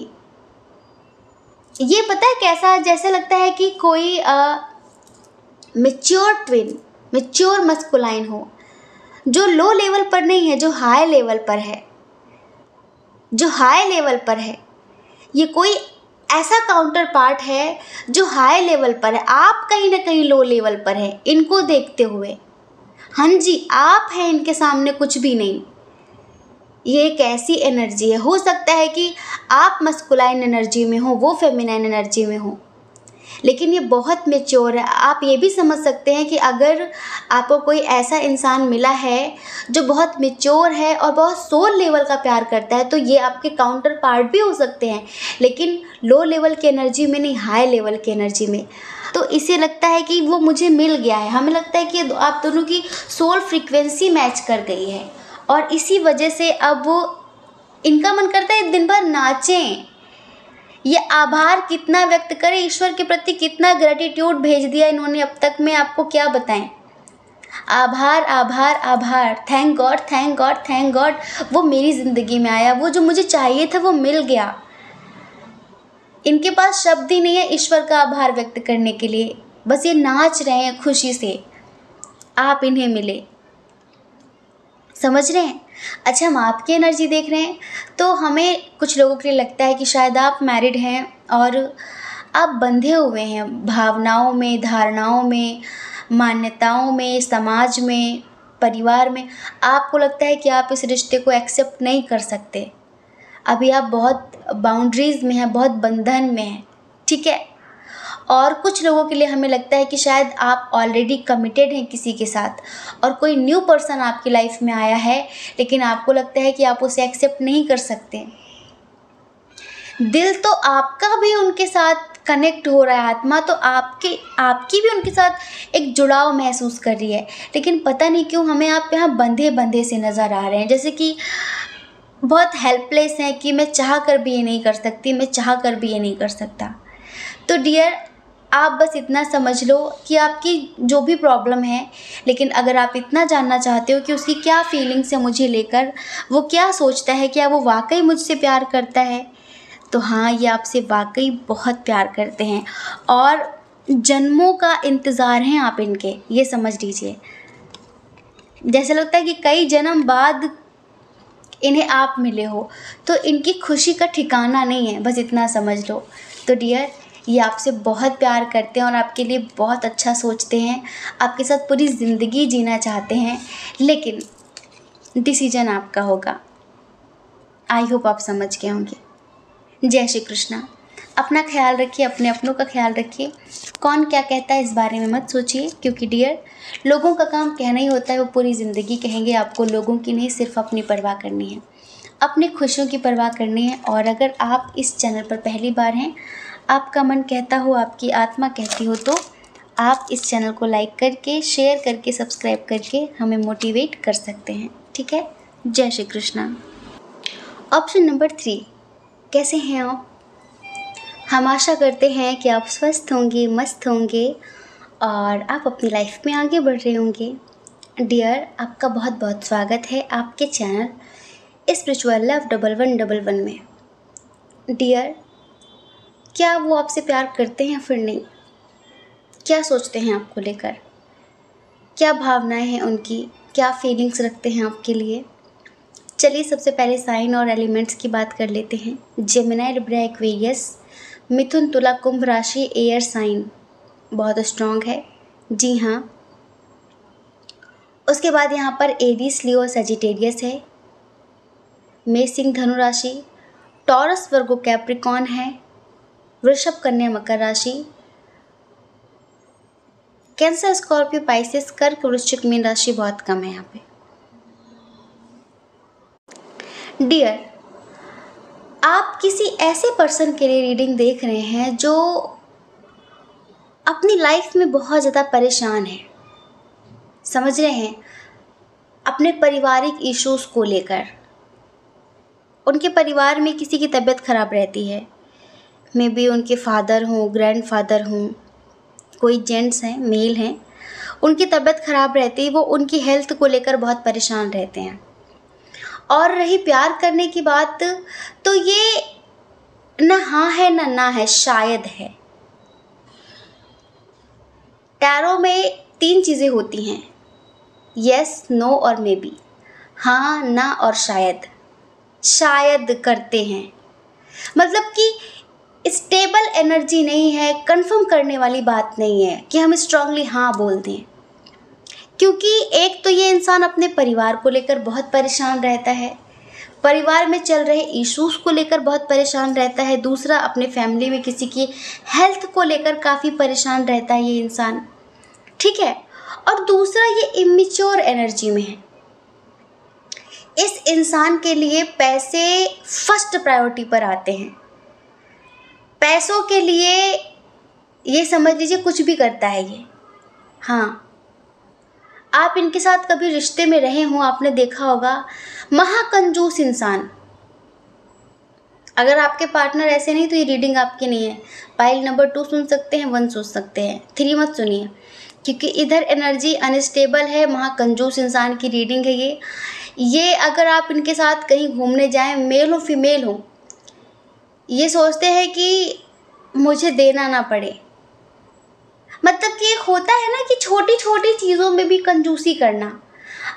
ये पता है कैसा, जैसे लगता है कि कोई मैच्योर ट्विन, मैच्योर मस्कुलाइन हो, जो लो लेवल पर नहीं है, जो हाई लेवल पर है, जो हाई लेवल पर है। ये कोई ऐसा काउंटर पार्ट है जो हाई लेवल पर है, आप कहीं ना कहीं लो लेवल पर है इनको देखते हुए। हाँ जी, आप हैं इनके सामने कुछ भी नहीं। ये एक ऐसी एनर्जी है, हो सकता है कि आप मस्कुलाइन एनर्जी में हो, वो फेमिनाइन एनर्जी में हो, लेकिन ये बहुत मैच्योर है। आप ये भी समझ सकते हैं कि अगर आपको कोई ऐसा इंसान मिला है जो बहुत मैच्योर है और बहुत सोल लेवल का प्यार करता है, तो ये आपके काउंटर पार्ट भी हो सकते हैं, लेकिन लो लेवल की एनर्जी में नहीं, हाई लेवल की एनर्जी में। तो इसे लगता है कि वो मुझे मिल गया है, हमें लगता है कि आप दोनों की सोल फ्रीक्वेंसी मैच कर गई है, और इसी वजह से अब वो इनका मन करता है दिन भर नाचें। ये आभार कितना व्यक्त करें, ईश्वर के प्रति कितना ग्रेटिट्यूड भेज दिया इन्होंने अब तक, मैं आपको क्या बताएं। आभार आभार आभार, thank God thank God thank God, वो मेरी ज़िंदगी में आया, वो जो मुझे चाहिए था वो मिल गया। इनके पास शब्द ही नहीं है ईश्वर का आभार व्यक्त करने के लिए, बस ये नाच रहे हैं खुशी से आप इन्हें मिले। समझ रहे हैं? अच्छा, हम आपकी एनर्जी देख रहे हैं, तो हमें कुछ लोगों के लिए लगता है कि शायद आप मैरिड हैं और आप बंधे हुए हैं भावनाओं में, धारणाओं में, मान्यताओं में, समाज में, परिवार में। आपको लगता है कि आप इस रिश्ते को एक्सेप्ट नहीं कर सकते, अभी आप बहुत बाउंड्रीज़ में हैं, बहुत बंधन में हैं, ठीक है। और कुछ लोगों के लिए हमें लगता है कि शायद आप ऑलरेडी कमिटेड हैं किसी के साथ और कोई न्यू पर्सन आपकी लाइफ में आया है, लेकिन आपको लगता है कि आप उसे एक्सेप्ट नहीं कर सकते। दिल तो आपका भी उनके साथ कनेक्ट हो रहा है, आत्मा तो आपकी भी उनके साथ एक जुड़ाव महसूस कर रही है, लेकिन पता नहीं क्यों हमें आप यहाँ बंधे बंधे से नज़र आ रहे हैं, जैसे कि बहुत हेल्पलेस हैं कि मैं चाह कर भी ये नहीं कर सकती, मैं चाह कर भी ये नहीं कर सकता। तो डियर, आप बस इतना समझ लो कि आपकी जो भी प्रॉब्लम है, लेकिन अगर आप इतना जानना चाहते हो कि उसकी क्या फीलिंग्स है मुझे लेकर, वो क्या सोचता है, क्या वो वाकई मुझसे प्यार करता है, तो हाँ, ये आपसे वाकई बहुत प्यार करते हैं और जन्मों का इंतज़ार हैं आप इनके, ये समझ लीजिए। जैसे लगता है कि कई जन्म बाद इन्हें आप मिले हो, तो इनकी खुशी का ठिकाना नहीं है, बस इतना समझ लो। तो डियर, ये आपसे बहुत प्यार करते हैं और आपके लिए बहुत अच्छा सोचते हैं, आपके साथ पूरी ज़िंदगी जीना चाहते हैं, लेकिन डिसीजन आपका होगा। आई होप आप समझ गए होंगे। जय श्री कृष्णा। अपना ख्याल रखिए, अपने अपनों का ख्याल रखिए। कौन क्या कहता है इस बारे में मत सोचिए, क्योंकि डियर, लोगों का काम कहना ही होता है, वो पूरी ज़िंदगी कहेंगे। आपको लोगों की नहीं, सिर्फ अपनी परवाह करनी है, अपनी खुशियों की परवाह करनी है। और अगर आप इस चैनल पर पहली बार हैं, आपका मन कहता हो, आपकी आत्मा कहती हो, तो आप इस चैनल को लाइक करके, शेयर करके, सब्सक्राइब करके हमें मोटिवेट कर सकते हैं, ठीक है। जय श्री कृष्णा। ऑप्शन नंबर 3, कैसे हैं आप? हम आशा करते हैं कि आप स्वस्थ होंगे, मस्त होंगे और आप अपनी लाइफ में आगे बढ़ रहे होंगे। डियर, आपका बहुत बहुत स्वागत है आपके चैनल स्पिरिचुअल लव 1111 में। डियर, क्या वो आपसे प्यार करते हैं फिर नहीं? क्या सोचते हैं आपको लेकर? क्या भावनाएं हैं उनकी? क्या फीलिंग्स रखते हैं आपके लिए? चलिए, सबसे पहले साइन और एलिमेंट्स की बात कर लेते हैं। जेमिनी, लिब्रा, एक्वेरियस, मिथुन, तुला, कुंभ राशि एयर साइन बहुत स्ट्रॉन्ग है, जी हाँ। उसके बाद यहाँ पर एरीज, लियो, सजिटेरियस है। मेष, सिंह, धनु राशि, टॉरस, वर्गो, कैप्रिकॉन है। वृषभ, कन्या, मकर राशि, कैंसर, स्कॉर्पियो, पाइसेस, कर्क, वृश्चिक, मीन राशि बहुत कम है यहाँ पे। डियर, आप किसी ऐसे पर्सन के लिए रीडिंग देख रहे हैं जो अपनी लाइफ में बहुत ज़्यादा परेशान है, समझ रहे हैं, अपने पारिवारिक इश्यूज़ को लेकर। उनके परिवार में किसी की तबीयत ख़राब रहती है, मे बी उनके फादर हों, ग्रैंडफादर हों, कोई जेंट्स हैं, मेल हैं, उनकी तबीयत ख़राब रहती है, वो उनकी हेल्थ को लेकर बहुत परेशान रहते हैं। और रही प्यार करने की बात, तो ये ना हाँ है ना है, शायद है। टैरो में 3 चीज़ें होती हैं, यस, नो और मे बी। हाँ, ना और शायद। शायद करते हैं, मतलब कि स्टेबल एनर्जी नहीं है, कंफर्म करने वाली बात नहीं है कि हम स्ट्रांगली हाँ बोल दें, क्योंकि एक तो ये इंसान अपने परिवार को लेकर बहुत परेशान रहता है, परिवार में चल रहे इश्यूज को लेकर बहुत परेशान रहता है। दूसरा, अपने फैमिली में किसी की हेल्थ को लेकर काफ़ी परेशान रहता है ये इंसान, ठीक है। और दूसरा, ये इमेच्योर एनर्जी में है। इस इंसान के लिए पैसे फर्स्ट प्रायोरिटी पर आते हैं। पैसों के लिए ये समझ लीजिए कुछ भी करता है ये। हाँ, आप इनके साथ कभी रिश्ते में रहे हों, आपने देखा होगा, महाकंजूस इंसान। अगर आपके पार्टनर ऐसे नहीं तो ये रीडिंग आपकी नहीं है। पाइल नंबर 2 सुन सकते हैं, 1 सुन सकते हैं, 3 मत सुनिए, क्योंकि इधर एनर्जी अनस्टेबल है। महाकंजूस इंसान की रीडिंग है ये अगर आप इनके साथ कहीं घूमने जाएं, मेल हो फीमेल हो, ये सोचते हैं कि मुझे देना ना पड़े। मतलब कि एक होता है ना कि छोटी छोटी चीज़ों में भी कंजूसी करना।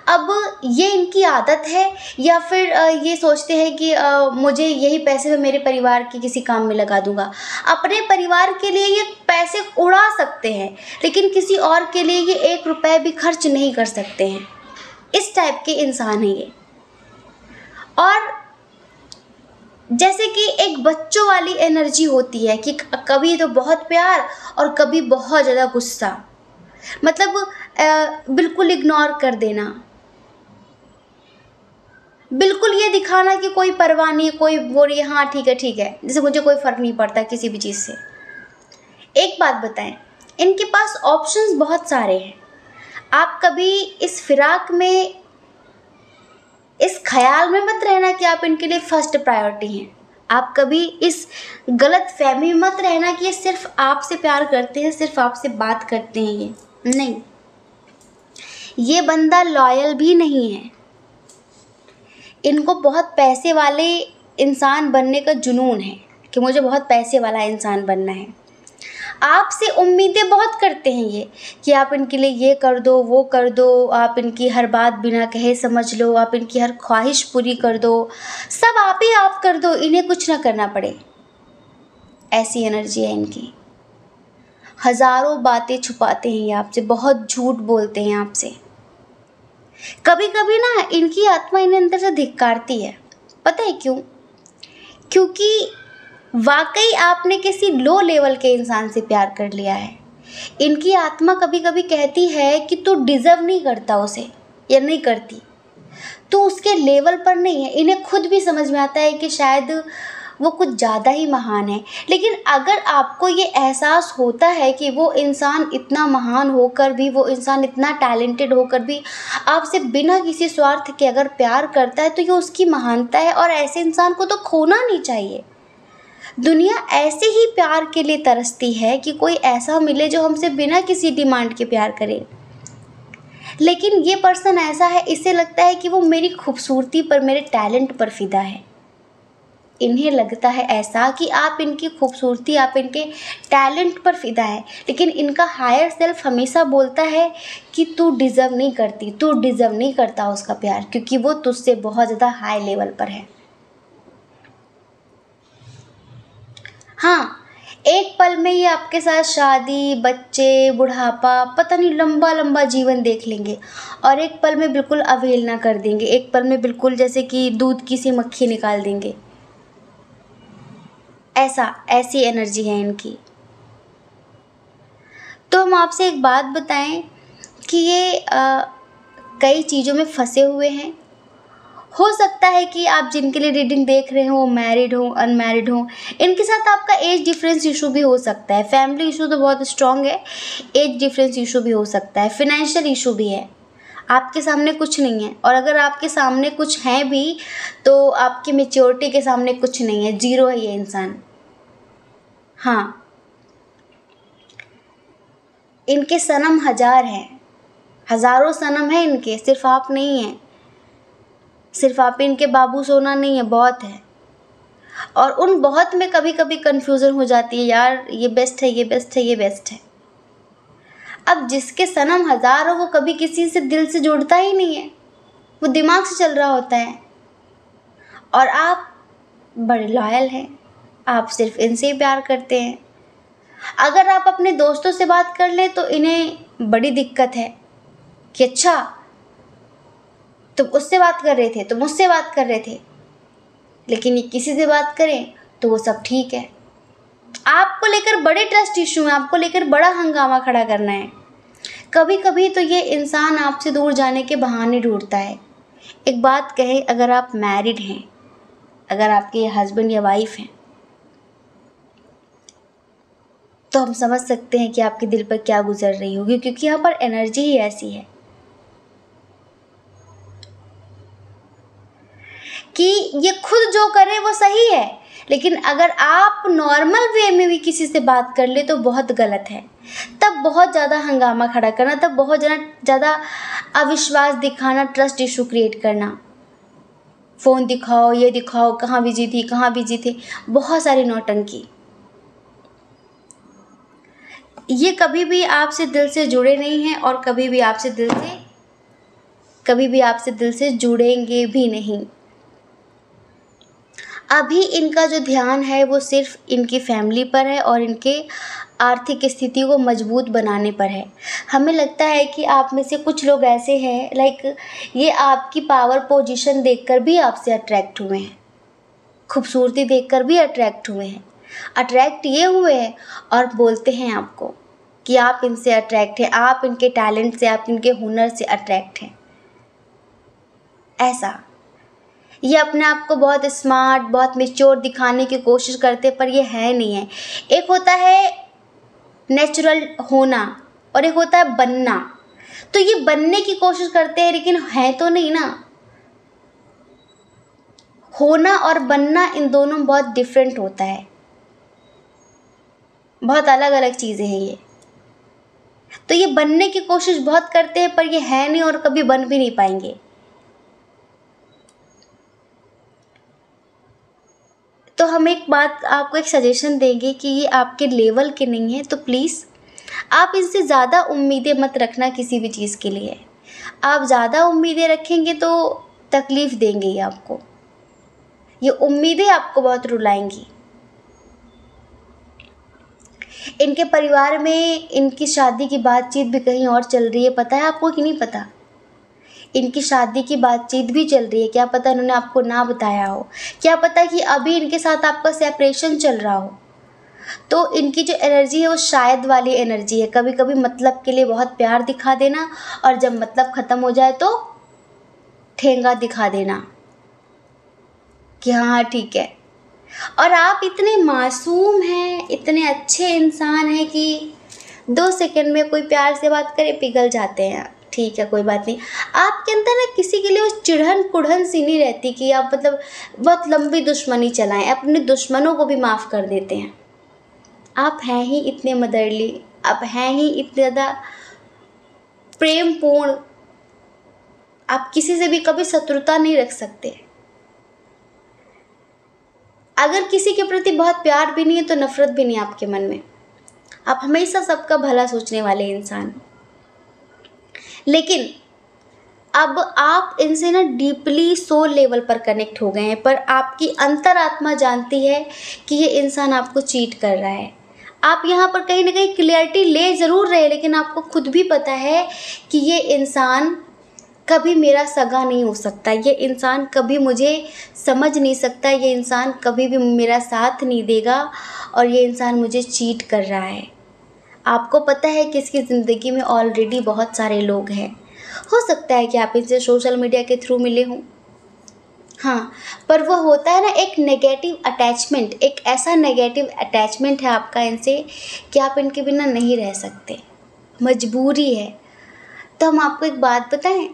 अब ये इनकी आदत है, या फिर ये सोचते हैं कि मुझे यही पैसे मैं मेरे परिवार के किसी काम में लगा दूंगा। अपने परिवार के लिए ये पैसे उड़ा सकते हैं, लेकिन किसी और के लिए ये 1 रुपए भी खर्च नहीं कर सकते हैं। इस टाइप के इंसान हैं ये। और जैसे कि एक बच्चों वाली एनर्जी होती है कि कभी तो बहुत प्यार और कभी बहुत ज़्यादा गुस्सा, मतलब बिल्कुल इग्नोर कर देना, बिल्कुल ये दिखाना कि कोई परवाह नहीं, कोई वो नहीं, हाँ ठीक है, जैसे मुझे कोई फ़र्क नहीं पड़ता किसी भी चीज़ से। एक बात बताएं, इनके पास ऑप्शंस बहुत सारे हैं। आप कभी इस फिराक में, इस ख्याल में मत रहना कि आप इनके लिए फर्स्ट प्रायोरिटी हैं। आप कभी इस गलत फहमी में मत रहना कि ये सिर्फ आपसे प्यार करते हैं, सिर्फ आपसे बात करते हैं। ये नहीं, ये बंदा लॉयल भी नहीं है। इनको बहुत पैसे वाले इंसान बनने का जुनून है कि मुझे बहुत पैसे वाला इंसान बनना है। आपसे उम्मीदें बहुत करते हैं ये कि आप इनके लिए ये कर दो, वो कर दो, आप इनकी हर बात बिना कहे समझ लो, आप इनकी हर ख्वाहिश पूरी कर दो, सब आप ही आप कर दो, इन्हें कुछ ना करना पड़े। ऐसी एनर्जी है इनकी। हज़ारों बातें छुपाते हैं ये आपसे, बहुत झूठ बोलते हैं आपसे। कभी कभी ना इनकी आत्मा इन्हें अंदर से धिक्कारती है। पता है क्यों? क्योंकि वाकई आपने किसी लो लेवल के इंसान से प्यार कर लिया है। इनकी आत्मा कभी कभी कहती है कि तू डिज़र्व नहीं करता उसे, या नहीं करती, तो उसके लेवल पर नहीं है। इन्हें खुद भी समझ में आता है कि शायद वो कुछ ज़्यादा ही महान है। लेकिन अगर आपको ये एहसास होता है कि वो इंसान इतना महान होकर भी, वो इंसान इतना टैलेंटेड होकर भी आपसे बिना किसी स्वार्थ के अगर प्यार करता है, तो ये उसकी महानता है। और ऐसे इंसान को तो खोना नहीं चाहिए। दुनिया ऐसे ही प्यार के लिए तरसती है कि कोई ऐसा मिले जो हमसे बिना किसी डिमांड के प्यार करे। लेकिन ये पर्सन ऐसा है, इसे लगता है कि वो मेरी खूबसूरती पर, मेरे टैलेंट पर फिदा है। इन्हें लगता है ऐसा कि आप इनकी खूबसूरती, आप इनके टैलेंट पर फिदा है, लेकिन इनका हायर सेल्फ हमेशा बोलता है कि तू डिज़र्व नहीं करती, तू डिज़र्व नहीं करता उसका प्यार, क्योंकि वो तुझसे बहुत ज़्यादा हाई लेवल पर है। हाँ, एक पल में ये आपके साथ शादी, बच्चे, बुढ़ापा, पता नहीं लंबा लंबा जीवन देख लेंगे, और एक पल में बिल्कुल अवहेलना कर देंगे। एक पल में बिल्कुल जैसे कि दूध की सी मक्खी निकाल देंगे। ऐसी एनर्जी है इनकी। तो हम आपसे एक बात बताएं कि ये कई चीज़ों में फंसे हुए हैं। हो सकता है कि आप जिनके लिए रीडिंग देख रहे हो, मैरिड हो, अनमैरिड हो, इनके साथ आपका एज डिफरेंस इशू भी हो सकता है। फैमिली इशू तो बहुत स्ट्रॉन्ग है, एज डिफरेंस इशू भी हो सकता है, फिनेंशियल इशू भी है। आपके सामने कुछ नहीं है, और अगर आपके सामने कुछ है भी तो आपकी मैच्योरिटी के सामने कुछ नहीं है, जीरो है ये इंसान। हाँ, इनके सनम 1000 हैं, हज़ारों सनम है इनके, सिर्फ आप नहीं हैं, सिर्फ आप इनके बाबू सोना नहीं है, बहुत है। और उन बहुत में कभी कभी कन्फ्यूज़न हो जाती है, यार ये बेस्ट है, ये बेस्ट है, ये बेस्ट है। अब जिसके सनम 1000 हो, वो कभी किसी से दिल से जुड़ता ही नहीं है, वो दिमाग से चल रहा होता है। और आप बड़े लॉयल हैं, आप सिर्फ इनसे ही प्यार करते हैं। अगर आप अपने दोस्तों से बात कर ले तो इन्हें बड़ी दिक्कत है कि अच्छा तुम उससे बात कर रहे थे, तुम मुझसे बात कर रहे थे। लेकिन ये किसी से बात करें तो वो सब ठीक है। आपको लेकर बड़े ट्रस्ट इशू हैं, आपको लेकर बड़ा हंगामा खड़ा करना है। कभी कभी तो ये इंसान आपसे दूर जाने के बहाने ढूंढता है। एक बात कहें, अगर आप मैरिड हैं, अगर आपके हस्बैंड या वाइफ हैं, तो हम समझ सकते हैं कि आपके दिल पर क्या गुजर रही होगी, क्योंकि यहाँ पर एनर्जी ही ऐसी है कि ये खुद जो करे वो सही है, लेकिन अगर आप नॉर्मल वे में भी किसी से बात कर ले तो बहुत गलत है। तब बहुत ज़्यादा हंगामा खड़ा करना, तब बहुत ज़्यादा अविश्वास दिखाना, ट्रस्ट इशू क्रिएट करना, फ़ोन दिखाओ, ये दिखाओ, कहाँ बिजी थी, कहाँ बिजी थे, बहुत सारी नौटंकी। ये कभी भी आपसे दिल से जुड़े नहीं हैं और कभी भी आपसे दिल से जुड़ेंगे भी नहीं। अभी इनका जो ध्यान है वो सिर्फ इनकी फैमिली पर है और इनके आर्थिक स्थिति को मजबूत बनाने पर है। हमें लगता है कि आप में से कुछ लोग ऐसे हैं, ये आपकी पावर पोजीशन देखकर भी आपसे अट्रैक्ट हुए हैं, खूबसूरती देखकर भी अट्रैक्ट हुए हैं, अट्रैक्ट ये हुए हैं और बोलते हैं आपको कि आप इनसे अट्रैक्ट हैं, आप इनके टैलेंट से, आप इनके हुनर से अट्रैक्ट हैं। ऐसा ये अपने आप को बहुत स्मार्ट, बहुत मैच्योर दिखाने की कोशिश करते, पर ये है नहीं है। एक होता है नेचुरल होना और एक होता है बनना। तो ये बनने की कोशिश करते हैं लेकिन है तो नहीं ना। होना और बनना, इन दोनों में बहुत डिफरेंट होता है, बहुत अलग अलग चीज़ें हैं ये। तो ये बनने की कोशिश बहुत करते हैं पर ये है नहीं और कभी बन भी नहीं पाएंगे। तो हम एक बात, आपको एक सजेशन देंगे कि ये आपके लेवल के नहीं है, तो प्लीज़ आप इनसे ज़्यादा उम्मीदें मत रखना किसी भी चीज़ के लिए। आप ज़्यादा उम्मीदें रखेंगे तो तकलीफ़ देंगे ये आपको, ये उम्मीदें आपको बहुत रुलाएंगी। इनके परिवार में इनकी शादी की बातचीत भी कहीं और चल रही है, पता है आपको कि नहीं पता? इनकी शादी की बातचीत भी चल रही है, क्या पता इन्होंने आपको ना बताया हो, क्या पता कि अभी इनके साथ आपका सेपरेशन चल रहा हो। तो इनकी जो एनर्जी है वो शायद वाली एनर्जी है। कभी कभी मतलब के लिए बहुत प्यार दिखा देना और जब मतलब ख़त्म हो जाए तो ठेंगा दिखा देना कि हाँ ठीक है। और आप इतने मासूम हैं, इतने अच्छे इंसान हैं कि 2 सेकंड में कोई प्यार से बात करे पिघल जाते हैं। ठीक है, कोई बात नहीं। आपके अंदर ना किसी के लिए वो चिढ़न कुढ़न सी नहीं रहती कि आप बहुत लंबी दुश्मनी चलाएं, अपने दुश्मनों को भी माफ़ कर देते हैं। आप हैं ही इतने मदरली, आप हैं ही इतने ज़्यादा प्रेमपूर्ण, आप किसी से भी कभी शत्रुता नहीं रख सकते। अगर किसी के प्रति बहुत प्यार भी नहीं है तो नफरत भी नहीं आपके मन में। आप हमेशा सबका भला सोचने वाले इंसान। लेकिन अब आप इनसे ना डीपली सोल लेवल पर कनेक्ट हो गए हैं, पर आपकी अंतरात्मा जानती है कि ये इंसान आपको चीट कर रहा है। आप यहाँ पर कहीं ना कहीं क्लियरिटी ले ज़रूर रहे, लेकिन आपको खुद भी पता है कि ये इंसान कभी मेरा सगा नहीं हो सकता, ये इंसान कभी मुझे समझ नहीं सकता, ये इंसान कभी भी मेरा साथ नहीं देगा और ये इंसान मुझे चीट कर रहा है। आपको पता है कि इसकी ज़िंदगी में ऑलरेडी बहुत सारे लोग हैं। हो सकता है कि आप इनसे सोशल मीडिया के थ्रू मिले हों, हाँ, पर वो होता है ना एक नेगेटिव अटैचमेंट, एक ऐसा नेगेटिव अटैचमेंट है आपका इनसे कि आप इनके बिना नहीं रह सकते, मजबूरी है। तो हम आपको एक बात बताएं,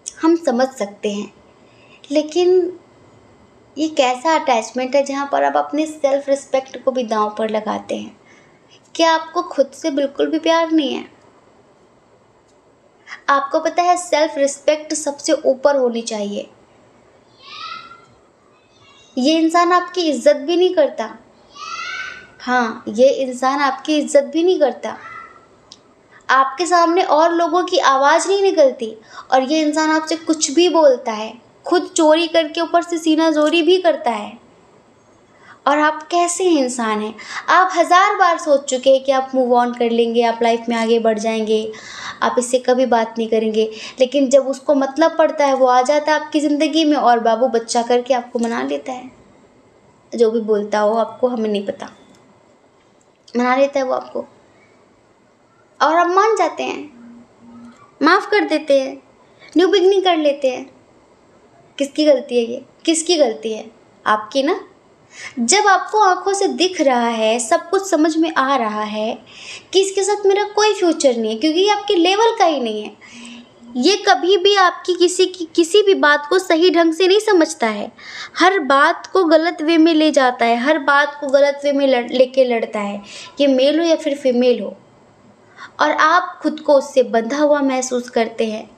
हम समझ सकते हैं, लेकिन ये कैसा अटैचमेंट है जहाँ पर आप अपने सेल्फ रिस्पेक्ट को भी दांव पर लगाते हैं। क्या आपको खुद से बिल्कुल भी प्यार नहीं है? आपको पता है सेल्फ रिस्पेक्ट सबसे ऊपर होनी चाहिए। ये इंसान आपकी इज्जत भी नहीं करता, हाँ, ये इंसान आपकी इज्जत भी नहीं करता, आपके सामने और लोगों की आवाज़ नहीं निकलती, और ये इंसान आपसे कुछ भी बोलता है, खुद चोरी करके ऊपर से सीना जोरी भी करता है। और आप कैसे इंसान हैं? आप 1000 बार सोच चुके हैं कि आप मूव ऑन कर लेंगे, आप लाइफ में आगे बढ़ जाएंगे, आप इससे कभी बात नहीं करेंगे, लेकिन जब उसको मतलब पड़ता है वो आ जाता है आपकी ज़िंदगी में और बाबू बच्चा करके आपको मना लेता है। जो भी बोलता हो आपको, हमें नहीं पता, मना लेता है वो आपको और आप मान जाते हैं, माफ़ कर देते हैं, न्यू बिगनिंग कर लेते हैं। किसकी गलती है ये? किसकी गलती है? आपकी ना। जब आपको आंखों से दिख रहा है, सब कुछ समझ में आ रहा है कि इसके साथ मेरा कोई फ्यूचर नहीं है, क्योंकि ये आपके लेवल का ही नहीं है, ये कभी भी आपकी किसी भी बात को सही ढंग से नहीं समझता है, हर बात को गलत वे में ले जाता है, हर बात को गलत वे में लेके लड़ता है, ये मेल हो या फिर फीमेल हो, और आप खुद को उससे बंधा हुआ महसूस करते हैं।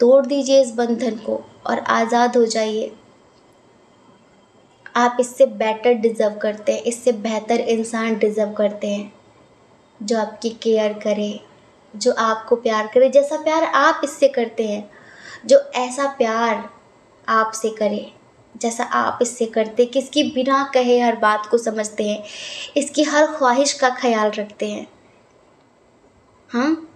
तोड़ दीजिए इस बंधन को और आज़ाद हो जाइए। आप इससे बेटर डिज़र्व करते हैं, इससे बेहतर इंसान डिज़र्व करते हैं, जो आपकी केयर करे, जो आपको प्यार करे, जैसा प्यार आप इससे करते हैं, जो ऐसा प्यार आपसे करे जैसा आप इससे करते, किसकी बिना कहे हर बात को समझते हैं, इसकी हर ख्वाहिश का ख्याल रखते हैं। हाँ,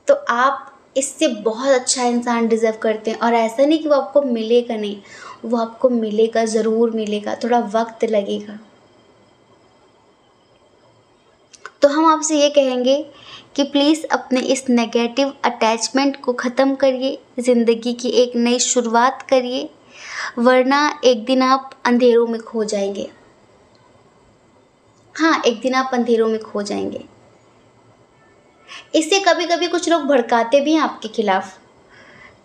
तो आप इससे बहुत अच्छा इंसान डिज़र्व करते हैं। और ऐसा नहीं कि वो आपको मिलेगा नहीं, वो आपको मिलेगा, ज़रूर मिलेगा, थोड़ा वक्त लगेगा। तो हम आपसे ये कहेंगे कि प्लीज़ अपने इस नेगेटिव अटैचमेंट को ख़त्म करिए, ज़िंदगी की एक नई शुरुआत करिए, वरना एक दिन आप अंधेरों में खो जाएंगे। हाँ, एक दिन आप अंधेरों में खो जाएंगे। इससे कभी कभी कुछ लोग भड़काते भी हैं आपके खिलाफ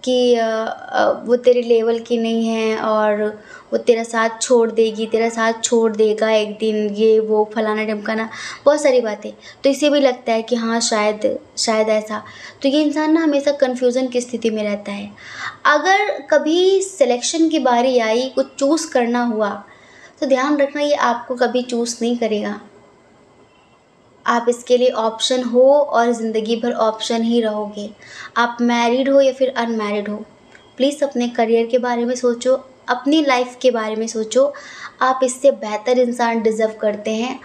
कि वो तेरे लेवल की नहीं है और वो तेरा साथ छोड़ देगी, तेरा साथ छोड़ देगा एक दिन, ये वो फलाना ढमकाना, बहुत सारी बातें। तो इसे भी लगता है कि हाँ शायद ऐसा। तो ये इंसान ना हमेशा कन्फ्यूज़न की स्थिति में रहता है। अगर कभी सिलेक्शन की बारी आई, कुछ चूज़ करना हुआ, तो ध्यान रखना ये आपको कभी चूज़ नहीं करेगा। आप इसके लिए ऑप्शन हो और ज़िंदगी भर ऑप्शन ही रहोगे। आप मैरिड हो या फिर अनमैरिड हो, प्लीज़ अपने करियर के बारे में सोचो, अपनी लाइफ के बारे में सोचो। आप इससे बेहतर इंसान डिज़र्व करते हैं।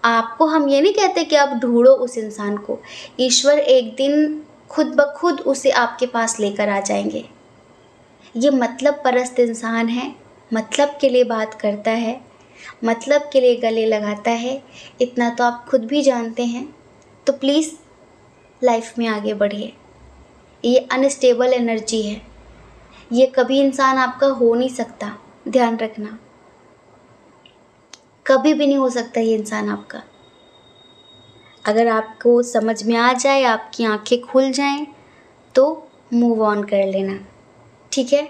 आपको हम ये नहीं कहते कि आप ढूंढो उस इंसान को, ईश्वर एक दिन खुद ब खुद उसे आपके पास लेकर आ जाएंगे। ये मतलब परस्त इंसान है, मतलब के लिए बात करता है, मतलब के लिए गले लगाता है, इतना तो आप खुद भी जानते हैं। तो प्लीज़ लाइफ में आगे बढ़िए। ये अनस्टेबल एनर्जी है, ये कभी इंसान आपका हो नहीं सकता, ध्यान रखना, कभी भी नहीं हो सकता ये इंसान आपका। अगर आपको समझ में आ जाए, आपकी आंखें खुल जाएं, तो मूव ऑन कर लेना, ठीक है।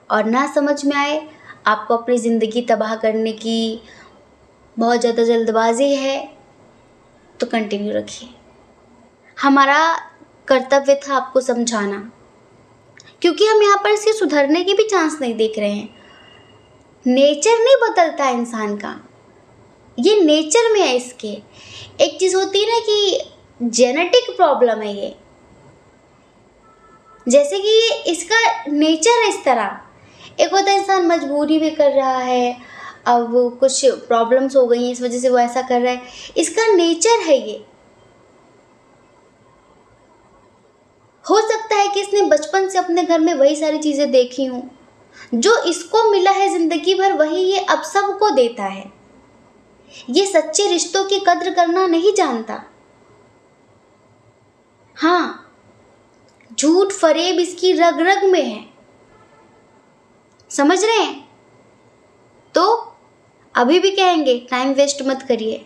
और ना समझ में आए, आपको अपनी ज़िंदगी तबाह करने की बहुत ज़्यादा जल्दबाजी है, तो कंटिन्यू रखिए। हमारा कर्तव्य था आपको समझाना, क्योंकि हम यहाँ पर इसके सुधरने की भी चांस नहीं देख रहे हैं। नेचर नहीं बदलता इंसान का, ये नेचर में है इसके। एक चीज़ होती है ना कि जेनेटिक प्रॉब्लम है ये, जैसे कि इसका नेचर है इस तरह। एक होता है इंसान मजबूरी में कर रहा है, अब कुछ प्रॉब्लम्स हो गई हैं इस वजह से वो ऐसा कर रहा है, इसका नेचर है ये। हो सकता है कि इसने बचपन से अपने घर में वही सारी चीज़ें देखी हों, जो इसको मिला है ज़िंदगी भर वही ये अब सबको देता है। ये सच्चे रिश्तों की कद्र करना नहीं जानता। हाँ, झूठ फरेब इसकी रग रग में है, समझ रहे हैं। तो अभी भी कहेंगे टाइम वेस्ट मत करिए।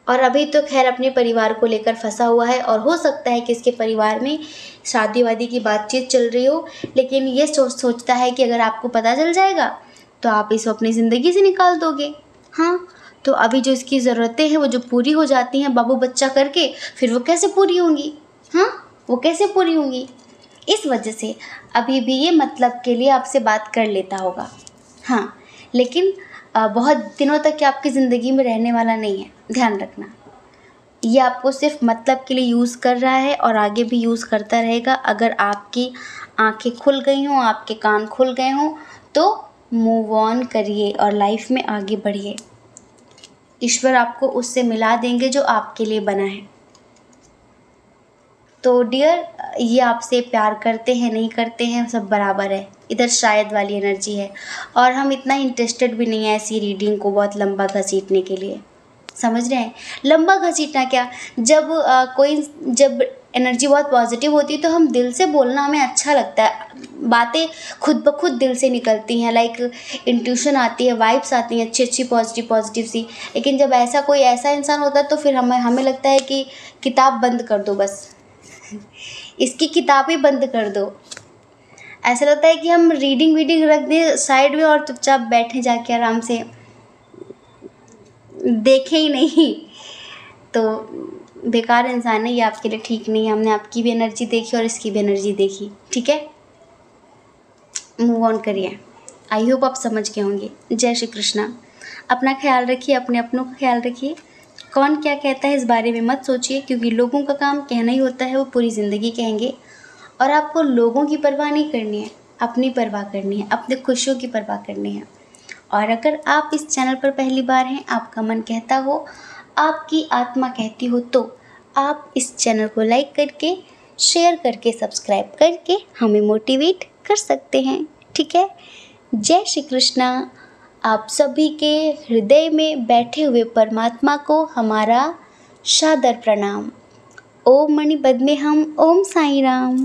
और अभी तो खैर अपने परिवार को लेकर फंसा हुआ है, और हो सकता है कि इसके परिवार में शादी वादी की बातचीत चल रही हो, लेकिन ये सोचता है कि अगर आपको पता चल जाएगा तो आप इसको अपनी ज़िंदगी से निकाल दोगे। हाँ, तो अभी जो इसकी ज़रूरतें हैं वो जो पूरी हो जाती हैं बाबू बच्चा करके, फिर वो कैसे पूरी होंगी? हाँ, वो कैसे पूरी होंगी? इस वजह से अभी भी ये मतलब के लिए आपसे बात कर लेता होगा। हाँ, लेकिन बहुत दिनों तक ये आपकी ज़िंदगी में रहने वाला नहीं है, ध्यान रखना। ये आपको सिर्फ मतलब के लिए यूज़ कर रहा है और आगे भी यूज़ करता रहेगा। अगर आपकी आंखें खुल गई हों, आपके कान खुल गए हों, तो मूव ऑन करिए और लाइफ में आगे बढ़िए। ईश्वर आपको उससे मिला देंगे जो आपके लिए बना है। तो डियर, ये आपसे प्यार करते हैं नहीं करते हैं सब बराबर है, इधर शायद वाली एनर्जी है, और हम इतना इंटरेस्टेड भी नहीं है ऐसी रीडिंग को बहुत लंबा घसीटने के लिए, समझ रहे हैं। लंबा घसीटना क्या, जब एनर्जी बहुत पॉजिटिव होती है तो हम दिल से बोलना हमें अच्छा लगता है, बातें खुद ब खुद दिल से निकलती हैं, लाइक इंट्यूशन आती है, वाइब्स आती हैं अच्छी अच्छी पॉजिटिव सी। लेकिन जब कोई ऐसा इंसान होता है तो फिर हमें लगता है कि किताब बंद कर दो, बस इसकी किताब ही बंद कर दो। ऐसा लगता है कि हम रीडिंग रख दें साइड में और चुपचाप बैठे जाके आराम से, देखें ही नहीं। तो बेकार इंसान है ये, आपके लिए ठीक नहीं है। हमने आपकी भी एनर्जी देखी और इसकी भी एनर्जी देखी, ठीक है, मूव ऑन करिए। आई होप आप समझ गए होंगे। जय श्री कृष्णा। अपना ख्याल रखिए, अपने अपनों का ख्याल रखिए। कौन क्या कहता है इस बारे में मत सोचिए, क्योंकि लोगों का काम कहना ही होता है, वो पूरी ज़िंदगी कहेंगे। और आपको लोगों की परवाह नहीं करनी है, अपनी परवाह करनी है, अपने खुशियों की परवाह करनी है। और अगर आप इस चैनल पर पहली बार हैं, आपका मन कहता हो, आपकी आत्मा कहती हो, तो आप इस चैनल को लाइक करके, शेयर करके, सब्सक्राइब करके हमें मोटिवेट कर सकते हैं, ठीक है। जय श्री कृष्णा। आप सभी के हृदय में बैठे हुए परमात्मा को हमारा सादर प्रणाम। ओम मणि पद्मे हम, ओम साईं राम।